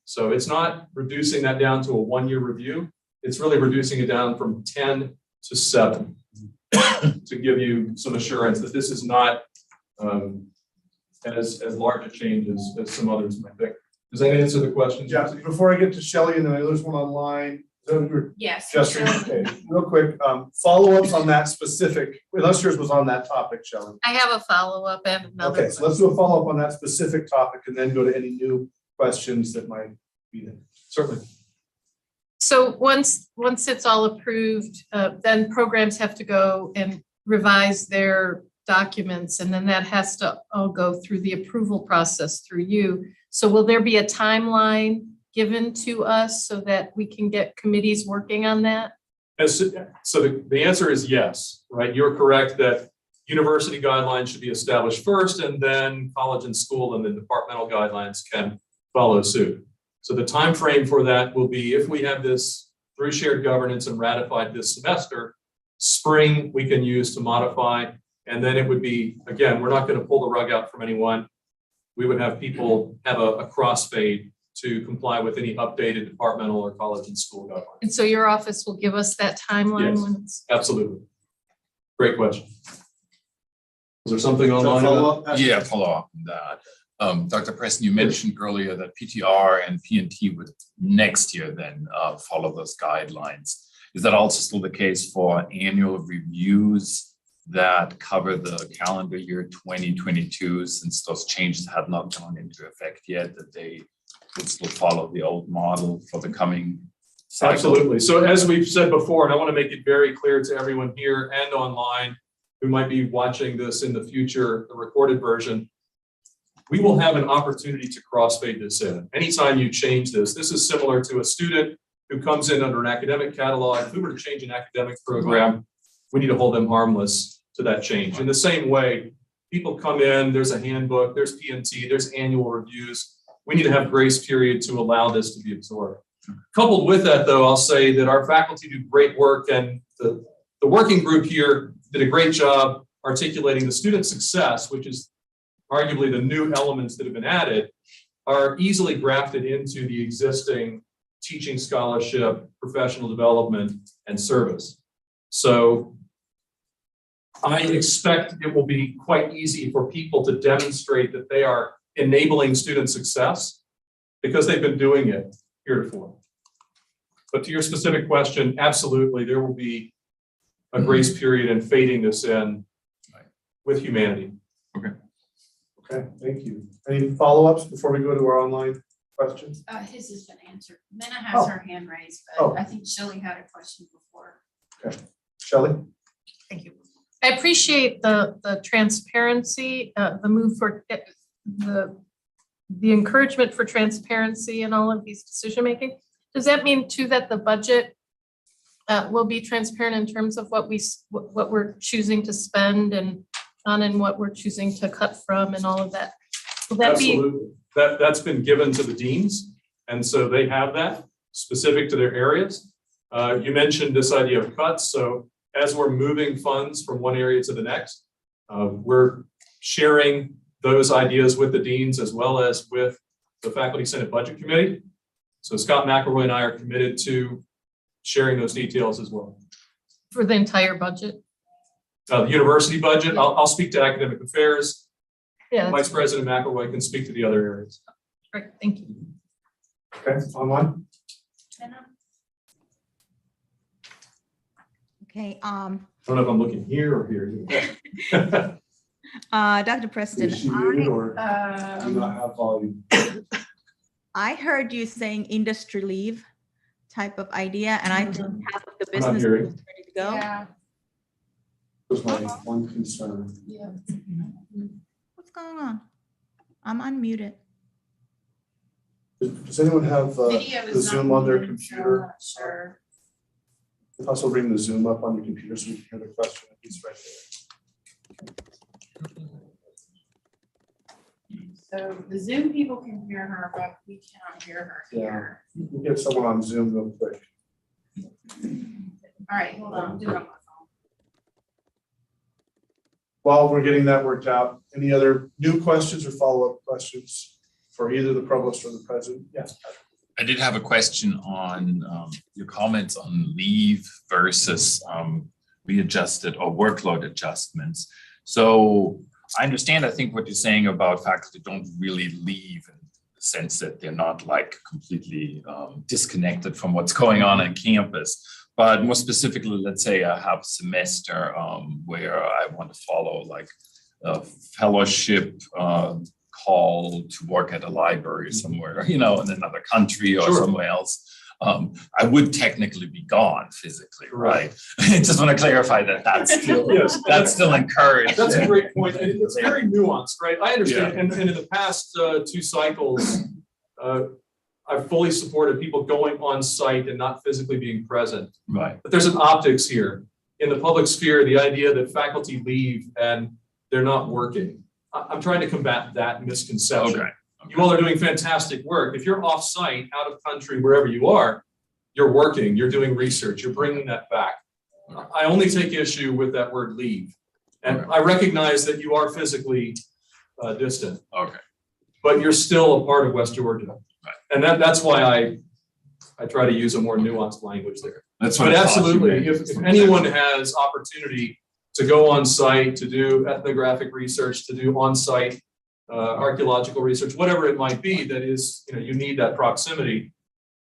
So it's not reducing that down to a 1-year review. It's really reducing it down from 10 to 7 to give you some assurance that this is not as large a change as some others might think. Does that answer the question? Yeah, before I get to Shelley, and then there's one online. Yes. Just okay, real quick, follow-ups on that specific, unless yours was on that topic, Shelley. I have a follow-up and another. Okay, so let's do a follow-up on that specific topic and then go to any new questions that might be there. Certainly. So once it's all approved, then programs have to go and revise their documents, and then that has to all go through the approval process through you. So will there be a timeline given to us so that we can get committees working on that? So the answer is yes, right? You're correct that university guidelines should be established first, and then college and school and the departmental guidelines can follow suit. So the time frame for that will be, if we have this through shared governance and ratified this semester, spring we can use to modify, and then it would be, again, we're not going to pull the rug out from anyone. We would have people have a crossfade to comply with any updated departmental or college and school guidelines. And so your office will give us that timeline Yes. when it's. Absolutely. Great question. Is there something online? Follow-up? Yeah, follow up on that. Dr. Preston, you mentioned earlier that PTR and PNT would next year then follow those guidelines. Is that also still the case for annual reviews that cover the calendar year 2022, since those changes had not gone into effect yet, that they would still follow the old model for the coming cycle? Absolutely. So as we've said before, and I want to make it very clear to everyone here and online who might be watching this in the future, the recorded version, we will have an opportunity to crossfade this in. Anytime you change this, this is similar to a student who comes in under an academic catalog. If we were to change an academic program, we need to hold them harmless to that change. In the same way, people come in, there's a handbook, there's PNT, there's annual reviews. We need to have grace period to allow this to be absorbed. Coupled with that, though, I'll say that our faculty do great work, and the working group here did a great job articulating the student success, which is arguably the new elements that have been added, are easily grafted into the existing teaching scholarship, professional development, and service. So I expect it will be quite easy for people to demonstrate that they are enabling student success because they've been doing it heretofore. But to your specific question, absolutely, there will be a grace period in fading this in with humanity. Okay, thank you. Any follow-ups before we go to our online questions? His has been answered. Minna Oh. has her hand raised, Oh. but I think Shelley had a question before. Shelley? Thank you. I appreciate the transparency, the move for the encouragement for transparency in all of these decision-making. Does that mean too that the budget will be transparent in terms of what we're choosing to spend and what we're choosing to cut from and all of that? Will that be? Absolutely. That's been given to the deans, and so they have that specific to their areas. You mentioned this idea of cuts, so as we're moving funds from one area to the next, we're sharing those ideas with the deans as well as with the Faculty Senate Budget Committee. So Scott McElroy and I are committed to sharing those details as well. For the entire budget? The university budget, I'll speak to academic affairs. Yeah. Vice President McElroy can speak to the other areas. Great, thank you. Okay, online? Minna? Okay, I don't know if I'm looking here or here. Dr. Preston, Is she muted or do you not Um, have volume? I heard you saying industry leave type of idea, and I think half of the I'm not business hearing. is ready to go. yeah, Was my one concern. yeah. What's going on? I'm unmuted. Does anyone have Video the is not Zoom on their muted, so I'm computer? not sure. If also bring the Zoom up on your computer so we can hear the question. It's right So the Zoom people can hear her, but we cannot hear her there. here. You can get someone on Zoom real quick. All right, hold on, I'm doing it on my phone. While we're getting that worked out, any other new questions or follow-up questions for either the provost or the president? Yes. I did have a question on your comments on leave versus readjusted or workload adjustments. So I understand, I think what you're saying about faculty don't really leave in the sense that they're not like completely disconnected from what's going on campus. But more specifically, let's say I have a semester where I want to follow like a fellowship call to work at a library somewhere, in another country or Sure. somewhere else. I would technically be gone physically, right? I just want to clarify that that's still, Yes. that's still encouraged. That's a great point. And it's very nuanced, right? I understand. And in the past two cycles, I fully supported people going on site and not physically being present. Right. But there's an optics here. In the public sphere, the idea that faculty leave and they're not working. I'm trying to combat that misconception. Okay. You all are doing fantastic work. If you're off-site, out of country, wherever you are, you're working, you're doing research, you're bringing that back. I only take issue with that word leave. And I recognize that you are physically distant. Okay. But you're still a part of West Georgia. Right. And that's why I try to use a more nuanced language there. That's what But I thought you absolutely, meant. if anyone has opportunity to go on site, to do ethnographic research, to do on-site archaeological research, whatever it might be, that is, you need that proximity.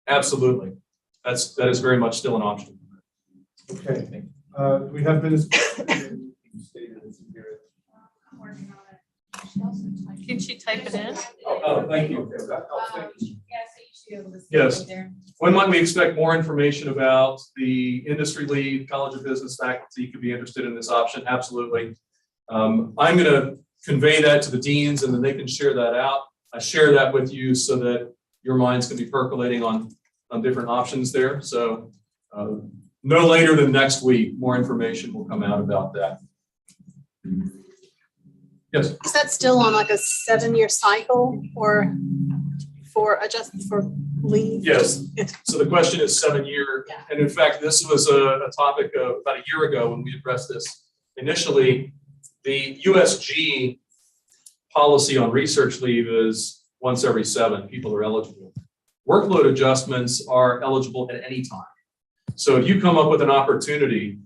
Absolutely. That is very much still an option. Okay, we have minutes. Can she type it in? Oh, thank you. Yeah, so you should be able to see Yes. it there. When might we expect more information about the industry lead, College of Business faculty could be interested in this option? Absolutely. I'm going to convey that to the deans and then they can share that out. I share that with you so that your minds can be percolating on different options there. So no later than next week, more information will come out about that. Yes. Is that still on like a 7-year cycle or for leave? Yes. So the question is 7-year. And in fact, this was a topic about a year ago when we addressed this. Initially, the USG policy on research leave is once every 7 people are eligible. Workload adjustments are eligible at any time. So if you come up with an opportunity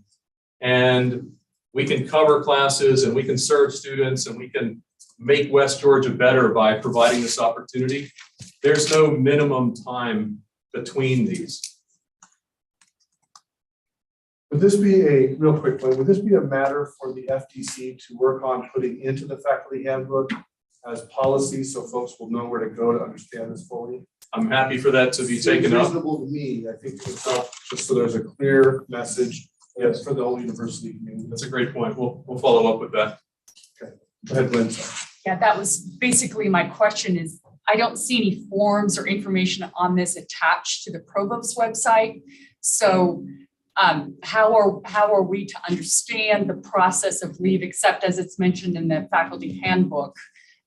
and we can cover classes and we can serve students and we can make West Georgia better by providing this opportunity, there's no minimum time between these. Would this be a real quick one? Would this be a matter for the FDC to work on putting into the faculty handbook as policy so folks will know where to go to understand this fully? I'm happy for that to be taken Seems up. reasonable to me. I think it would help just so there's a clear message. Yes, for the whole university community. That's a great point. We'll follow up with that. Okay. Go ahead, Lynn. Yeah, that was basically my question is, I don't see any forms or information on this attached to the Provost website. So how are we to understand the process of leave, except as it's mentioned in the faculty handbook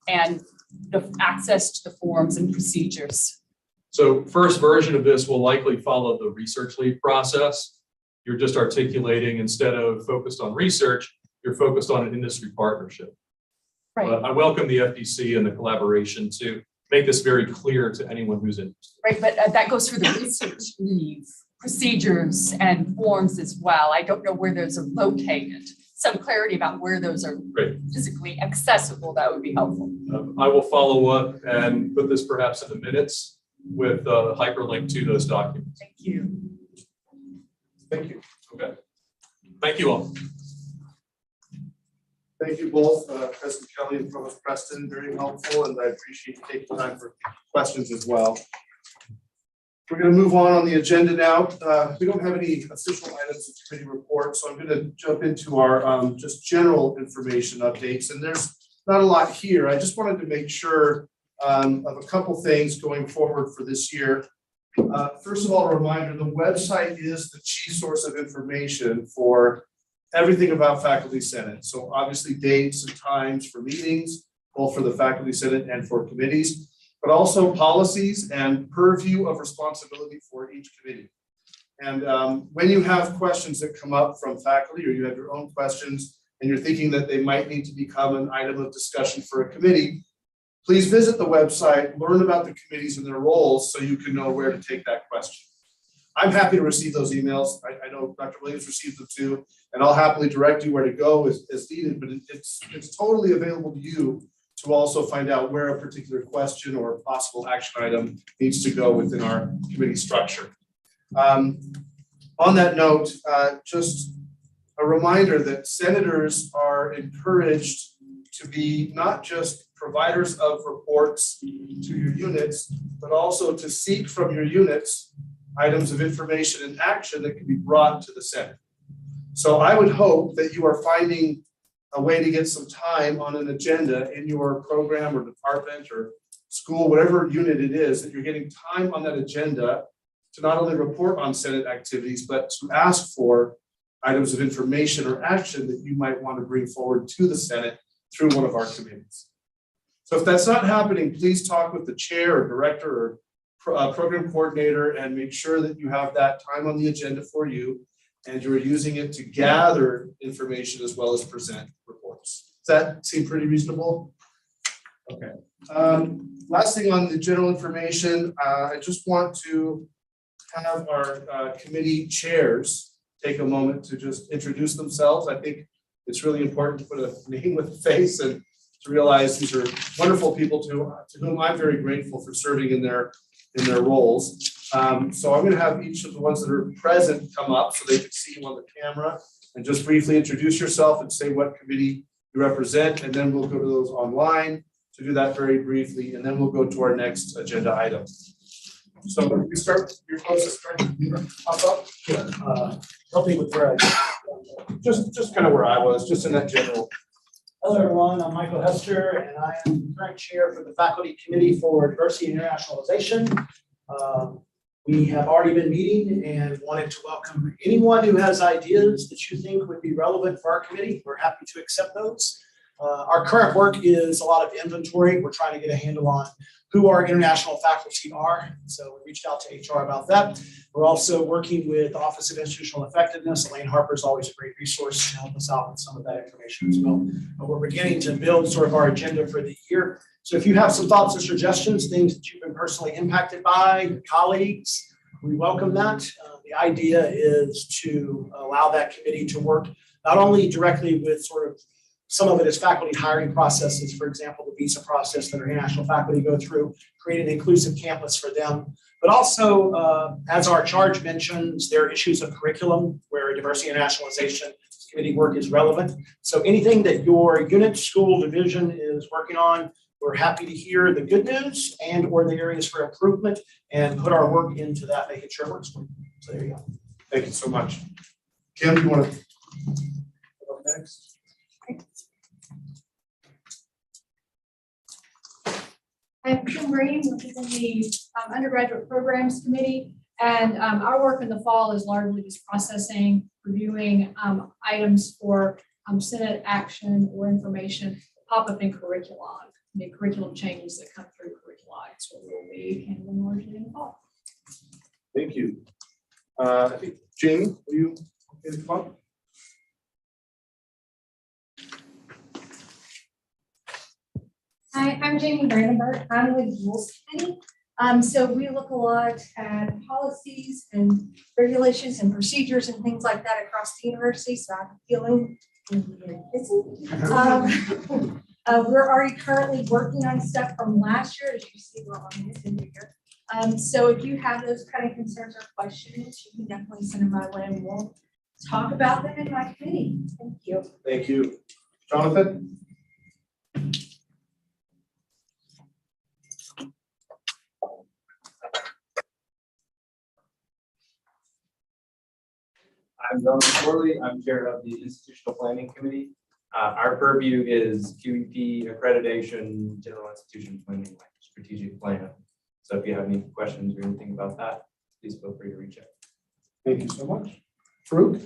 and the access to the forms and procedures? So first version of this will likely follow the research leave process. You're just articulating, instead of focused on research, you're focused on an industry partnership. Right. But I welcome the FDC and the collaboration to make this very clear to anyone who's interested. Right, but that goes through the research leave procedures and forms as well. I don't know where those are located. Some clarity about where those are physically accessible, that would be helpful. I will follow up and put this perhaps in the minutes with a hyperlink to those documents. Thank you. Thank you. Okay. Thank you all. Thank you both, President Kelly and Provost Preston, very helpful, and I appreciate you taking time for questions as well. We're going to move on the agenda now. We don't have any official items of committee report, so I'm going to jump into our just general information updates, and there's not a lot here. I just wanted to make sure of a couple things going forward for this year. First of all, a reminder, the website is the chief source of information for everything about Faculty Senate. So obviously dates and times for meetings, both for the Faculty Senate and for committees, but also policies and purview of responsibility for each committee. And when you have questions that come up from faculty or you have your own questions and you're thinking that they might need to become an item of discussion for a committee, please visit the website, learn about the committees and their roles so you can know where to take that question. I'm happy to receive those emails. I know Dr. Williams received them too, and I'll happily direct you where to go as needed, but it's totally available to you to also find out where a particular question or possible action item needs to go within our committee structure. On that note, just a reminder that senators are encouraged to be not just providers of reports to your units, but also to seek from your units items of information and action that can be brought to the Senate. So I would hope that you are finding a way to get some time on an agenda in your program or department or school, whatever unit it is, that you're getting time on that agenda to not only report on Senate activities, but to ask for items of information or action that you might want to bring forward to the Senate through one of our committees. So if that's not happening, please talk with the chair or director or program coordinator and make sure that you have that time on the agenda for you and you're using it to gather information as well as present reports. Does that seem pretty reasonable? Okay. Last thing on the general information, I just want to have our committee chairs take a moment to just introduce themselves. I think it's really important to put a name with a face and to realize these are wonderful people to whom I'm very grateful for serving in their roles. So I'm going to have each of the ones that are present come up so they can see you on the camera and just briefly introduce yourself and say what committee you represent, and then we'll go to those online to do that very briefly, and then we'll go to our next agenda item. So you start your closest friend, pop up. Help me with where I just kind of where I was, just in that general. Hello, everyone. I'm Michael Hester, and I am the current chair for the Faculty Committee for Diversity and Internationalization. We have already been meeting and wanted to welcome anyone who has ideas that you think would be relevant for our committee. We're happy to accept those. Our current work is a lot of inventory. We're trying to get a handle on who our international faculty are. So we reached out to HR about that. We're also working with the Office of Institutional Effectiveness. Elaine Harper is always a great resource to help us out with some of that information as well. But we're beginning to build sort of our agenda for the year. So if you have some thoughts or suggestions, things that you've been personally impacted by, your colleagues, we welcome that. The idea is to allow that committee to work not only directly with sort of some of it is faculty hiring processes, for example, the visa process that our international faculty go through, create an inclusive campus for them. But also, as our charge mentions, there are issues of curriculum where diversity and internationalization committee work is relevant. So anything that your unit, school, division is working on, we're happy to hear the good news and or the areas for improvement and put our work into that, making sure it works for you. So there you go. Thank you so much. Kim, you want to go next? I'm Kim Green, representing the Undergraduate Programs Committee, and our work in the fall is largely just processing, reviewing items for Senate action or information pop up in curriculum, the curriculum changes that come through curriculum. So we'll be handling largely in the fall. Thank you. I think Jamie, will you come up? Hi, I'm Jamie Brandenburg. I'm with Rules Committee. So we look a lot at policies and regulations and procedures and things like that across the university. So I'm feeling we're already currently working on stuff from last year. As you see, we're on this in here. So if you have those kind of concerns or questions, you can definitely send them my way and we'll talk about them in my committee. Thank you. Thank you. Jonathan? I'm Jonathan Corley. I'm chair of the Institutional Planning Committee. Our purview is QEP accreditation, general institution planning, like strategic plan. So if you have any questions or anything about that, please feel free to reach out. Thank you so much. Farouk?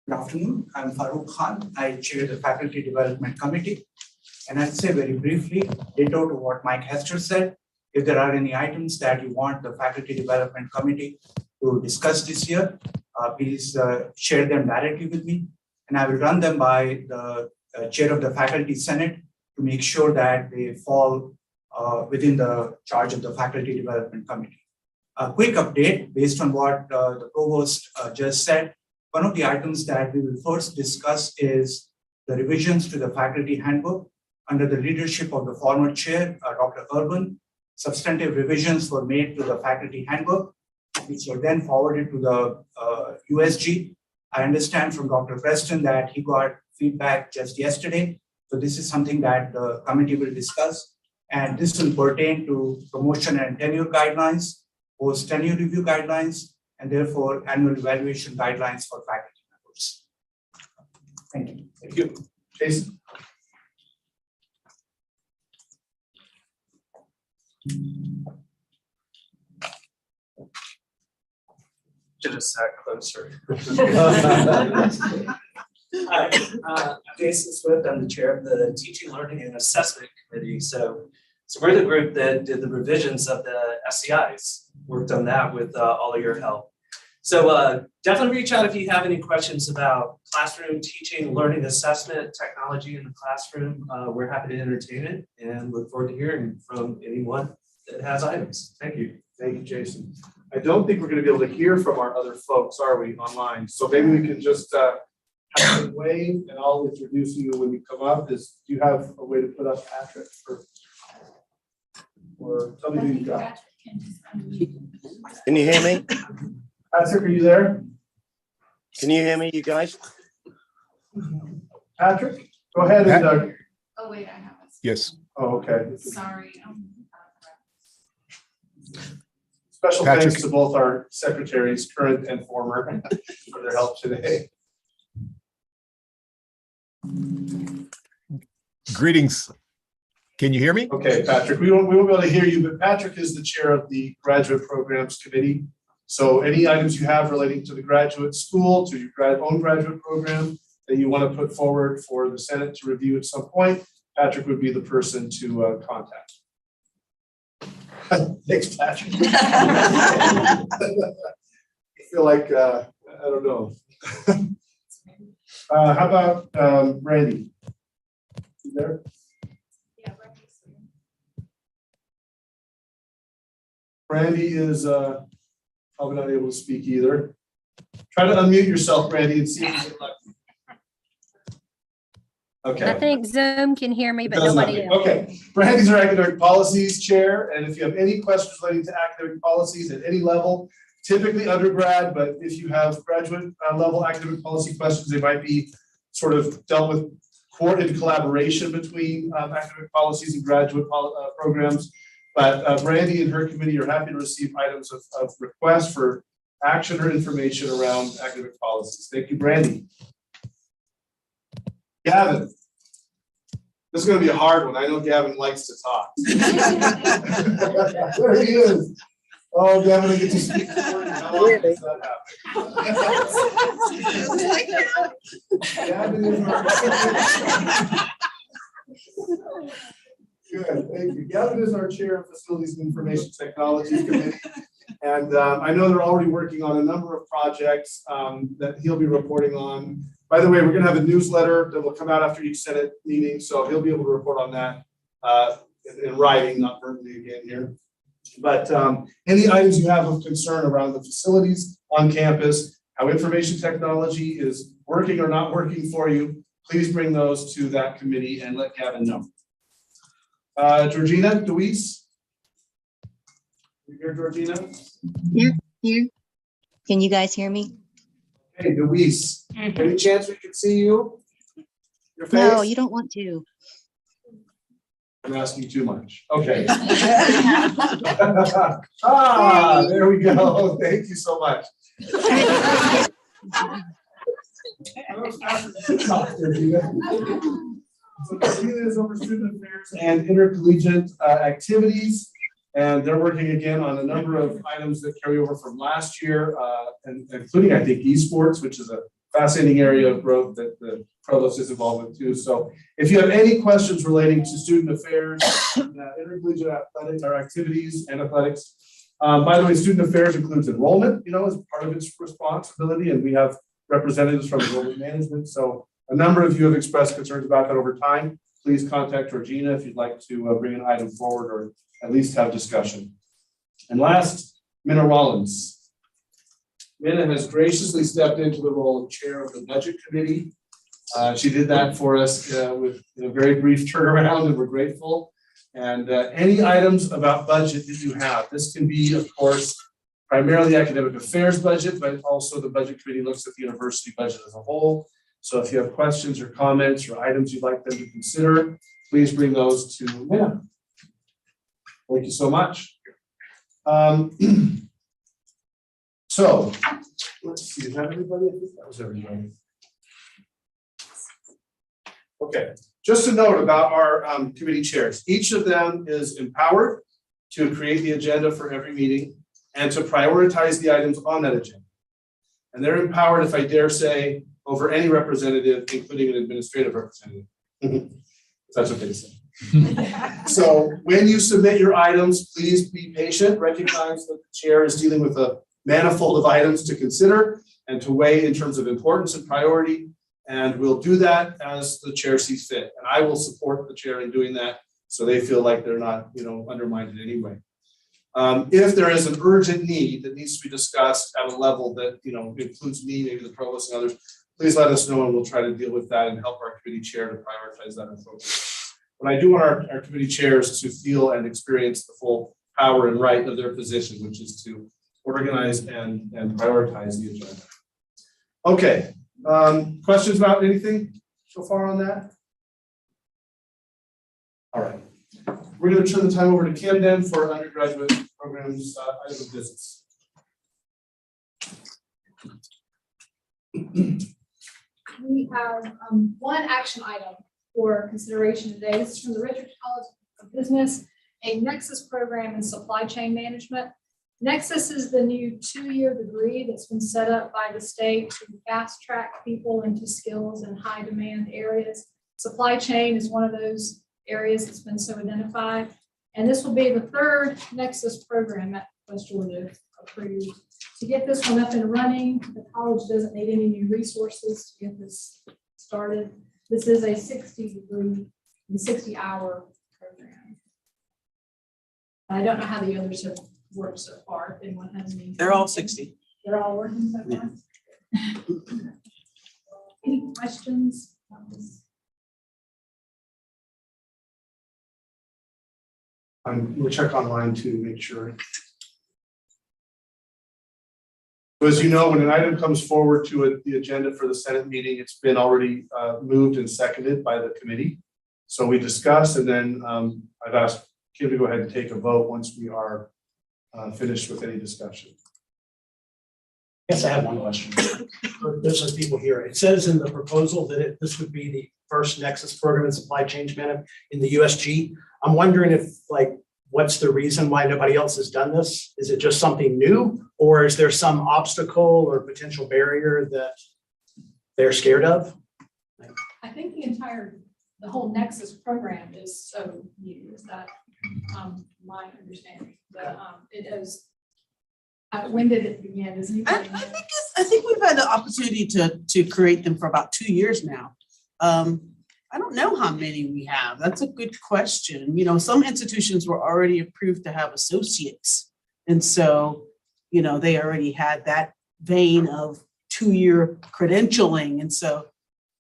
Good afternoon. I'm Farooq Khan. I chair the Faculty Development Committee. And I'll say very briefly, ditto to what Mike Hester said. If there are any items that you want the Faculty Development Committee to discuss this year, please share them directly with me. And I will run them by the chair of the Faculty Senate to make sure that they fall within the charge of the Faculty Development Committee. A quick update based on what the provost just said. One of the items that we will first discuss is the revisions to the faculty handbook under the leadership of the former chair, Dr. Urban. Substantive revisions were made to the faculty handbook, which were then forwarded to the USG. I understand from Dr. Preston that he got feedback just yesterday. So this is something that the committee will discuss. And this will pertain to promotion and tenure guidelines, post-tenure review guidelines, and therefore annual evaluation guidelines for faculty members. Thank you. Thank you. Jason? Just sat closer. Hi, I'm Jason Swift. I'm the chair of the Teaching, Learning, and Assessment Committee. So we're the group that did the revisions of the SCIs, worked on that with all of your help. So definitely reach out if you have any questions about classroom teaching, learning, assessment, technology in the classroom. We're happy to entertain it and look forward to hearing from anyone that has items. Thank you. Thank you, Jason. I don't think we're going to be able to hear from our other folks, are we, online? So maybe we can just have a wave, and I'll introduce you when you come up. Do you have a way to put up Patrick? Or tell me who you got. Can you hear me? Patrick, are you there? Can you hear me, you guys? Patrick, go ahead and. Oh, wait, I have it. Yes. Oh, okay. Sorry. Special Patrick. thanks to both our secretaries, current and former, for their help today. Greetings. Can you hear me? Okay, Patrick, we won't be able to hear you, but Patrick is the chair of the Graduate Programs Committee. So any items you have relating to the graduate school, to your own graduate program that you want to put forward for the Senate to review at some point, Patrick would be the person to contact. Thanks, Patrick. I feel like, I don't know. How about Randy? You there? Randy is probably not able to speak either. Try to unmute yourself, Randy, and see if you get lucky. Okay. I think Zoom can hear me, but Does nobody not. else. Okay, Randy's our academic policies chair, and if you have any questions relating to academic policies at any level, typically undergrad, but if you have graduate level academic policy questions, they might be sort of dealt with in collaboration between academic policies and graduate programs. But Brandy and her committee are happy to receive items of request for action or information around academic policies. Thank you, Brandy. Gavin. This is going to be a hard one. I know Gavin likes to talk. There he is. Oh, Gavin, I get to speak for you. How often does that happen? Gavin is our Good, thank you. Gavin is our chair of Facilities and Information Technology Committee. And I know they're already working on a number of projects that he'll be reporting on. By the way, we're gonna have a newsletter that will come out after each Senate meeting, so he'll be able to report on that in writing, not verbally again here. But any items you have of concern around the facilities on campus, how information technology is working or not working for you, please bring those to that committee and let Gavin know. Georgina Deweese? You here, Georgina? Here. Can you guys hear me? Hey, Deweese, any chance we can see you? Your face? No, you don't want to. I'm asking too much. Okay. There we go. Thank you so much. So Georgina is over student affairs and intercollegiate activities. And they're working again on a number of items that carry over from last year, and including, I think, esports, which is a fascinating area of growth that the provost is involved with too. So if you have any questions relating to student affairs, intercollegiate athletics, or activities and athletics, by the way, student affairs includes enrollment, as part of its responsibility, and we have representatives from enrollment management. So a number of you have expressed concerns about that over time. Please contact Georgina if you'd like to bring an item forward or at least have discussion. And last, Minna Rollins. Minna has graciously stepped into the role of chair of the budget committee. She did that for us with a very brief turnaround, and we're grateful. And any items about budget that you have, this can be, of course, primarily academic affairs budget, but also the budget committee looks at the university budget as a whole. So if you have questions or comments or items you'd like them to consider, please bring those to Minna. Thank you so much. So, let's see, is that everybody? I think that was everybody. Okay, just a note about our committee chairs. Each of them is empowered to create the agenda for every meeting and to prioritize the items on that agenda. And they're empowered, if I dare say, over any representative, including an administrative representative. That's what they say. So when you submit your items, please be patient, recognize that the chair is dealing with a manifold of items to consider and to weigh in terms of importance and priority. And we'll do that as the chair sees fit. And I will support the chair in doing that so they feel like they're not, undermined in any way. If there is an urgent need that needs to be discussed at a level that, includes me, maybe the provost and others, please let us know and we'll try to deal with that and help our committee chair to prioritize that and focus. But I do want our committee chairs to feel and experience the full power and right of their position, which is to organize and prioritize the agenda. Okay, questions about anything so far on that? All right, we're going to turn the time over to Kim then for undergraduate programs item of business. We have one action item for consideration today. This is from the Richards College of Business, a Nexus program in supply chain management. Nexus is the new 2-year degree that's been set up by the state to fast track people into skills in high demand areas. Supply chain is one of those areas that's been so identified. And this will be the 3rd Nexus program at West Georgia approved. To get this one up and running, the college doesn't need any new resources to get this started. This is a 60-hour program. I don't know how the others have worked so far. If anyone has any. They're all 60. They're all working so far. Any questions? We'll check online to make sure. So as you know, when an item comes forward to the agenda for the Senate meeting, it's been already moved and seconded by the committee. So we discuss, and then I've asked Kim to go ahead and take a vote once we are finished with any discussion. Yes, I have one question. There's some people here. It says in the proposal that this would be the first Nexus program in supply chain management in the USG. I'm wondering if, what's the reason why nobody else has done this? Is it just something new, or is there some obstacle or potential barrier that they're scared of? I think the whole Nexus program is so new. Is that my understanding? It is. When did it begin? I think we've had the opportunity to create them for about 2 years now. I don't know how many we have. That's a good question. Some institutions were already approved to have associates. And so, they already had that vein of 2-year credentialing. And so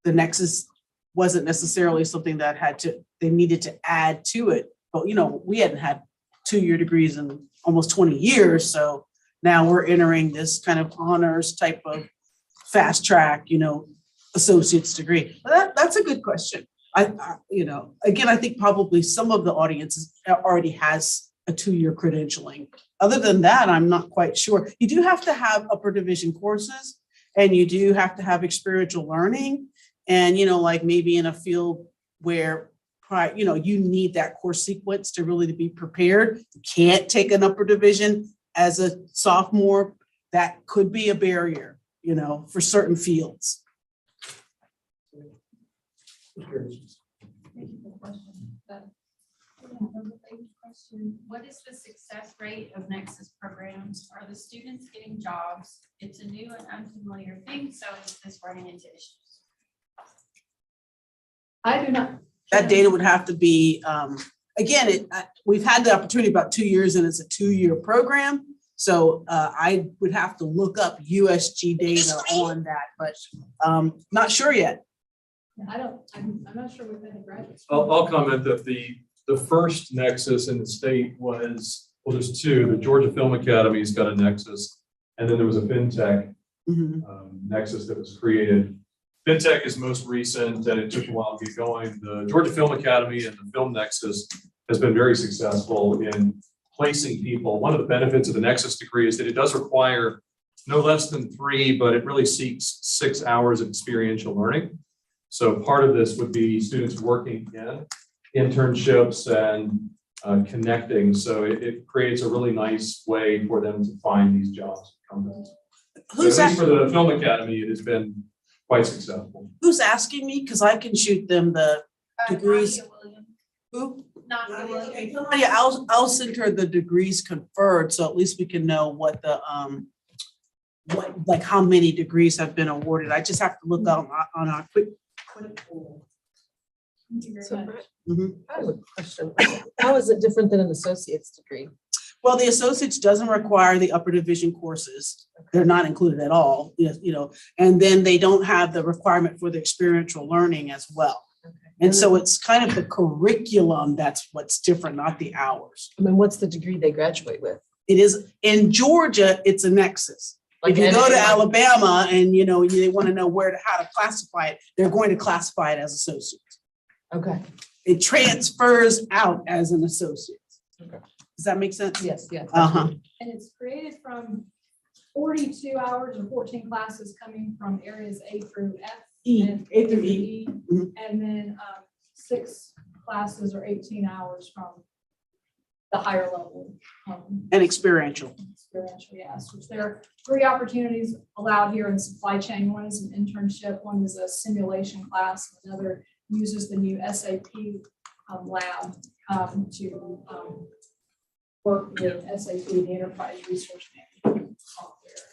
the Nexus wasn't necessarily something that they needed to add to it. But, we hadn't had 2-year degrees in almost 20 years. So now we're entering this kind of honors type of fast track, associate's degree. That's a good question. Again, I think probably some of the audience already has a 2-year credentialing. Other than that, I'm not quite sure. You do have to have upper division courses, and you do have to have experiential learning. And, maybe in a field where, you need that course sequence to really be prepared. You can't take an upper division as a sophomore. That could be a barrier, for certain fields. Thank you for the question. What is the success rate of Nexus programs? Are the students getting jobs? It's a new and unfamiliar thing, so is this running into issues? I do not. That data would have to be, again, we've had the opportunity about 2 years, and it's a 2-year program. So I would have to look up USG data on that, but not sure yet. I'm not sure we've had a graduate. I'll comment that the first Nexus in the state was, there's 2. The Georgia Film Academy's got a Nexus, and then there was a FinTech Nexus that was created. FinTech is most recent, and it took a while to get going. The Georgia Film Academy and the Film Nexus has been very successful in placing people. One of the benefits of the Nexus degree is that it does require no less than 3, but it really seeks 6 hours of experiential learning. So part of this would be students working in internships and connecting. So it creates a really nice way for them to find these jobs. At Who's least that? for the Film Academy, it has been quite successful. Who's asking me? Because I can shoot them the degrees. Who? Yeah, I'll send her the degrees conferred, so at least we can know what the, like how many degrees have been awarded. I just have to look on our quick. So, Brett, Mhm. I have a question. How is it different than an associate's degree? Well, the associates doesn't require the upper division courses. They're not included at all, you know, and then they don't have the requirement for the experiential learning as well. And so it's kind of the curriculum that's what's different, not the hours. I mean, what's the degree they graduate with? It is, in Georgia, it's a nexus. If Like you go to anything- Alabama and, you know, they want to know how to classify it, they're going to classify it as associate. Okay. It transfers out as an associate. Okay. Does that make sense? Yes, yes. Uh-huh. And it's created from 42 hours or 14 classes coming from areas A through F. And A through E. Mhm. And then 6 classes or 18 hours from the higher level. And experiential. Experiential, yes, which there are 3 opportunities allowed here in supply chain. One is an internship, one is a simulation class, another uses the new SAP lab to work with SAP, the enterprise resource management software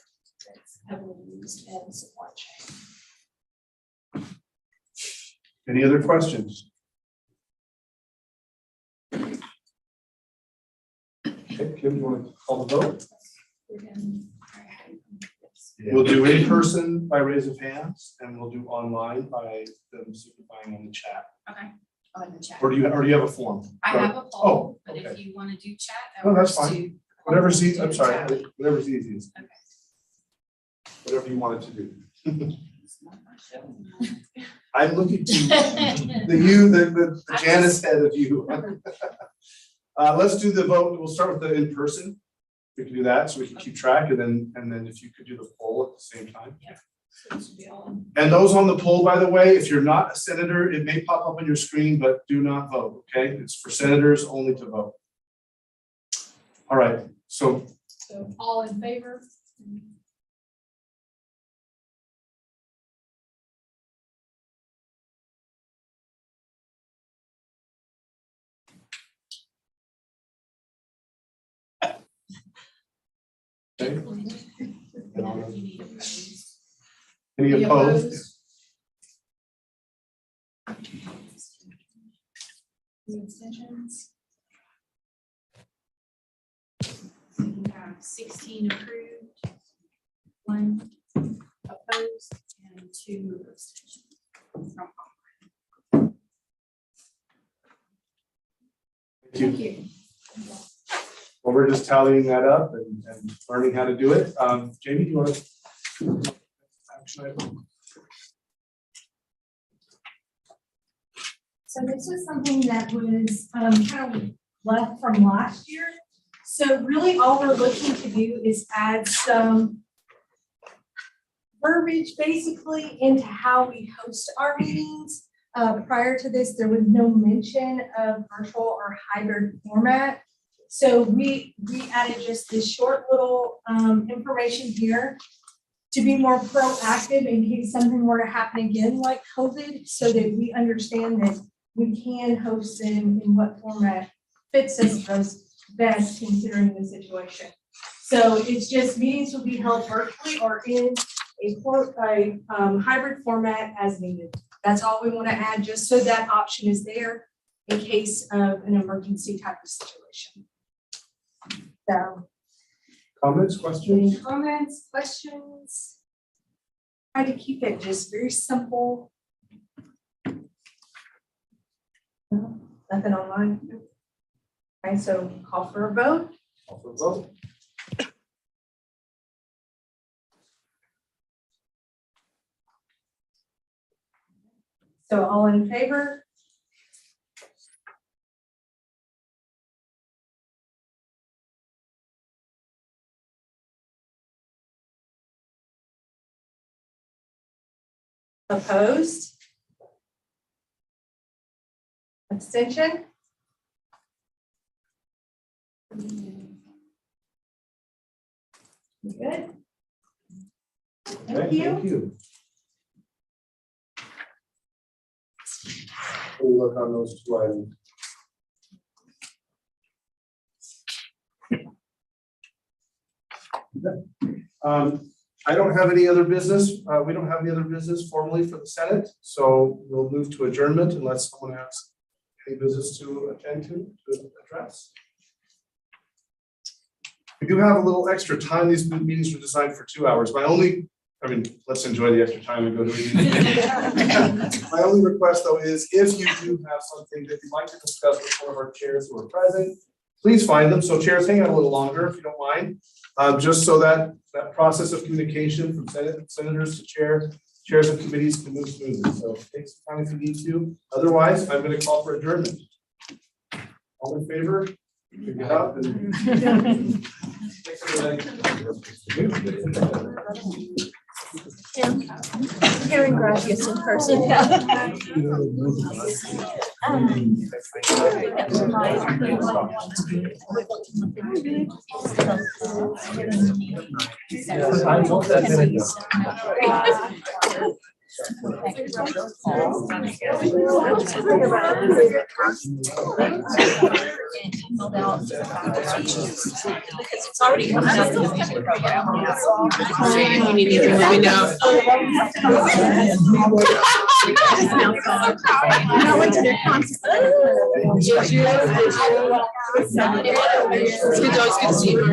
that's heavily used in supply chain. Any other questions? Okay, Kim, you want to call the vote? We'll do in person by raise of hands, and we'll do online by them signifying on the chat. Okay, on the chat. Or do you have a form? I have a Oh, poll, but if okay. you want to do chat. No, that's works fine. too. Whatever's Do easy, I'm sorry, chat. whatever's easiest. Okay. Whatever you want it to do. I'm looking to the Janice head of you. Let's do the vote. We'll start with the in person. We can do that so we can keep track, and then if you could do the poll at the same time. Yeah. So this would be all in. And those on the poll, by the way, if you're not a senator, it may pop up on your screen, but do not vote, okay? It's for senators only to vote. All right, so So all in favor? okay. Any Any opposed? Any abstentions? We have 16 approved, 1 opposed, and 2 abstentions. Thank you. Well, we're just tallying that up and learning how to do it. Jamie, do you want to? Action item? So this was something that was kind of left from last year. So really all we're looking to do is add some verbiage basically into how we host our meetings. Prior to this, there was no mention of virtual or hybrid format. So we added just this short little information here to be more proactive in case something were to happen again like COVID, so that we understand that we can host them in what format fits us best considering the situation. So it's just meetings will be held virtually or in a hybrid format as needed. That's all we want to add, just so that option is there in case of an emergency type of situation. So, Comments, questions? any comments, questions? Try to keep it just very simple. No, nothing online. Okay, so call for a vote. Call for a vote. So all in favor? Opposed? Abstention? Good. Thank you. We'll look on those two items. I don't have any other business. We don't have any other business formally for the Senate, so we'll move to adjournment unless someone has any business to attend to address. We do have a little extra time. These meetings were designed for 2 hours. Let's enjoy the extra time and go to a meeting. My only request though is if you do have something that you'd like to discuss with one of our chairs who are present, please find them. So chairs, hang out a little longer if you don't mind. Just so that process of communication from senators to chairs of committees can move smoothly. So take some time if you need to. Otherwise, I'm going to call for adjournment. All in favor? Get up and. Karen graduates in person. It's already coming out of the teaching program. If you need anything, let me know. I went to their concert. It's always good to see you.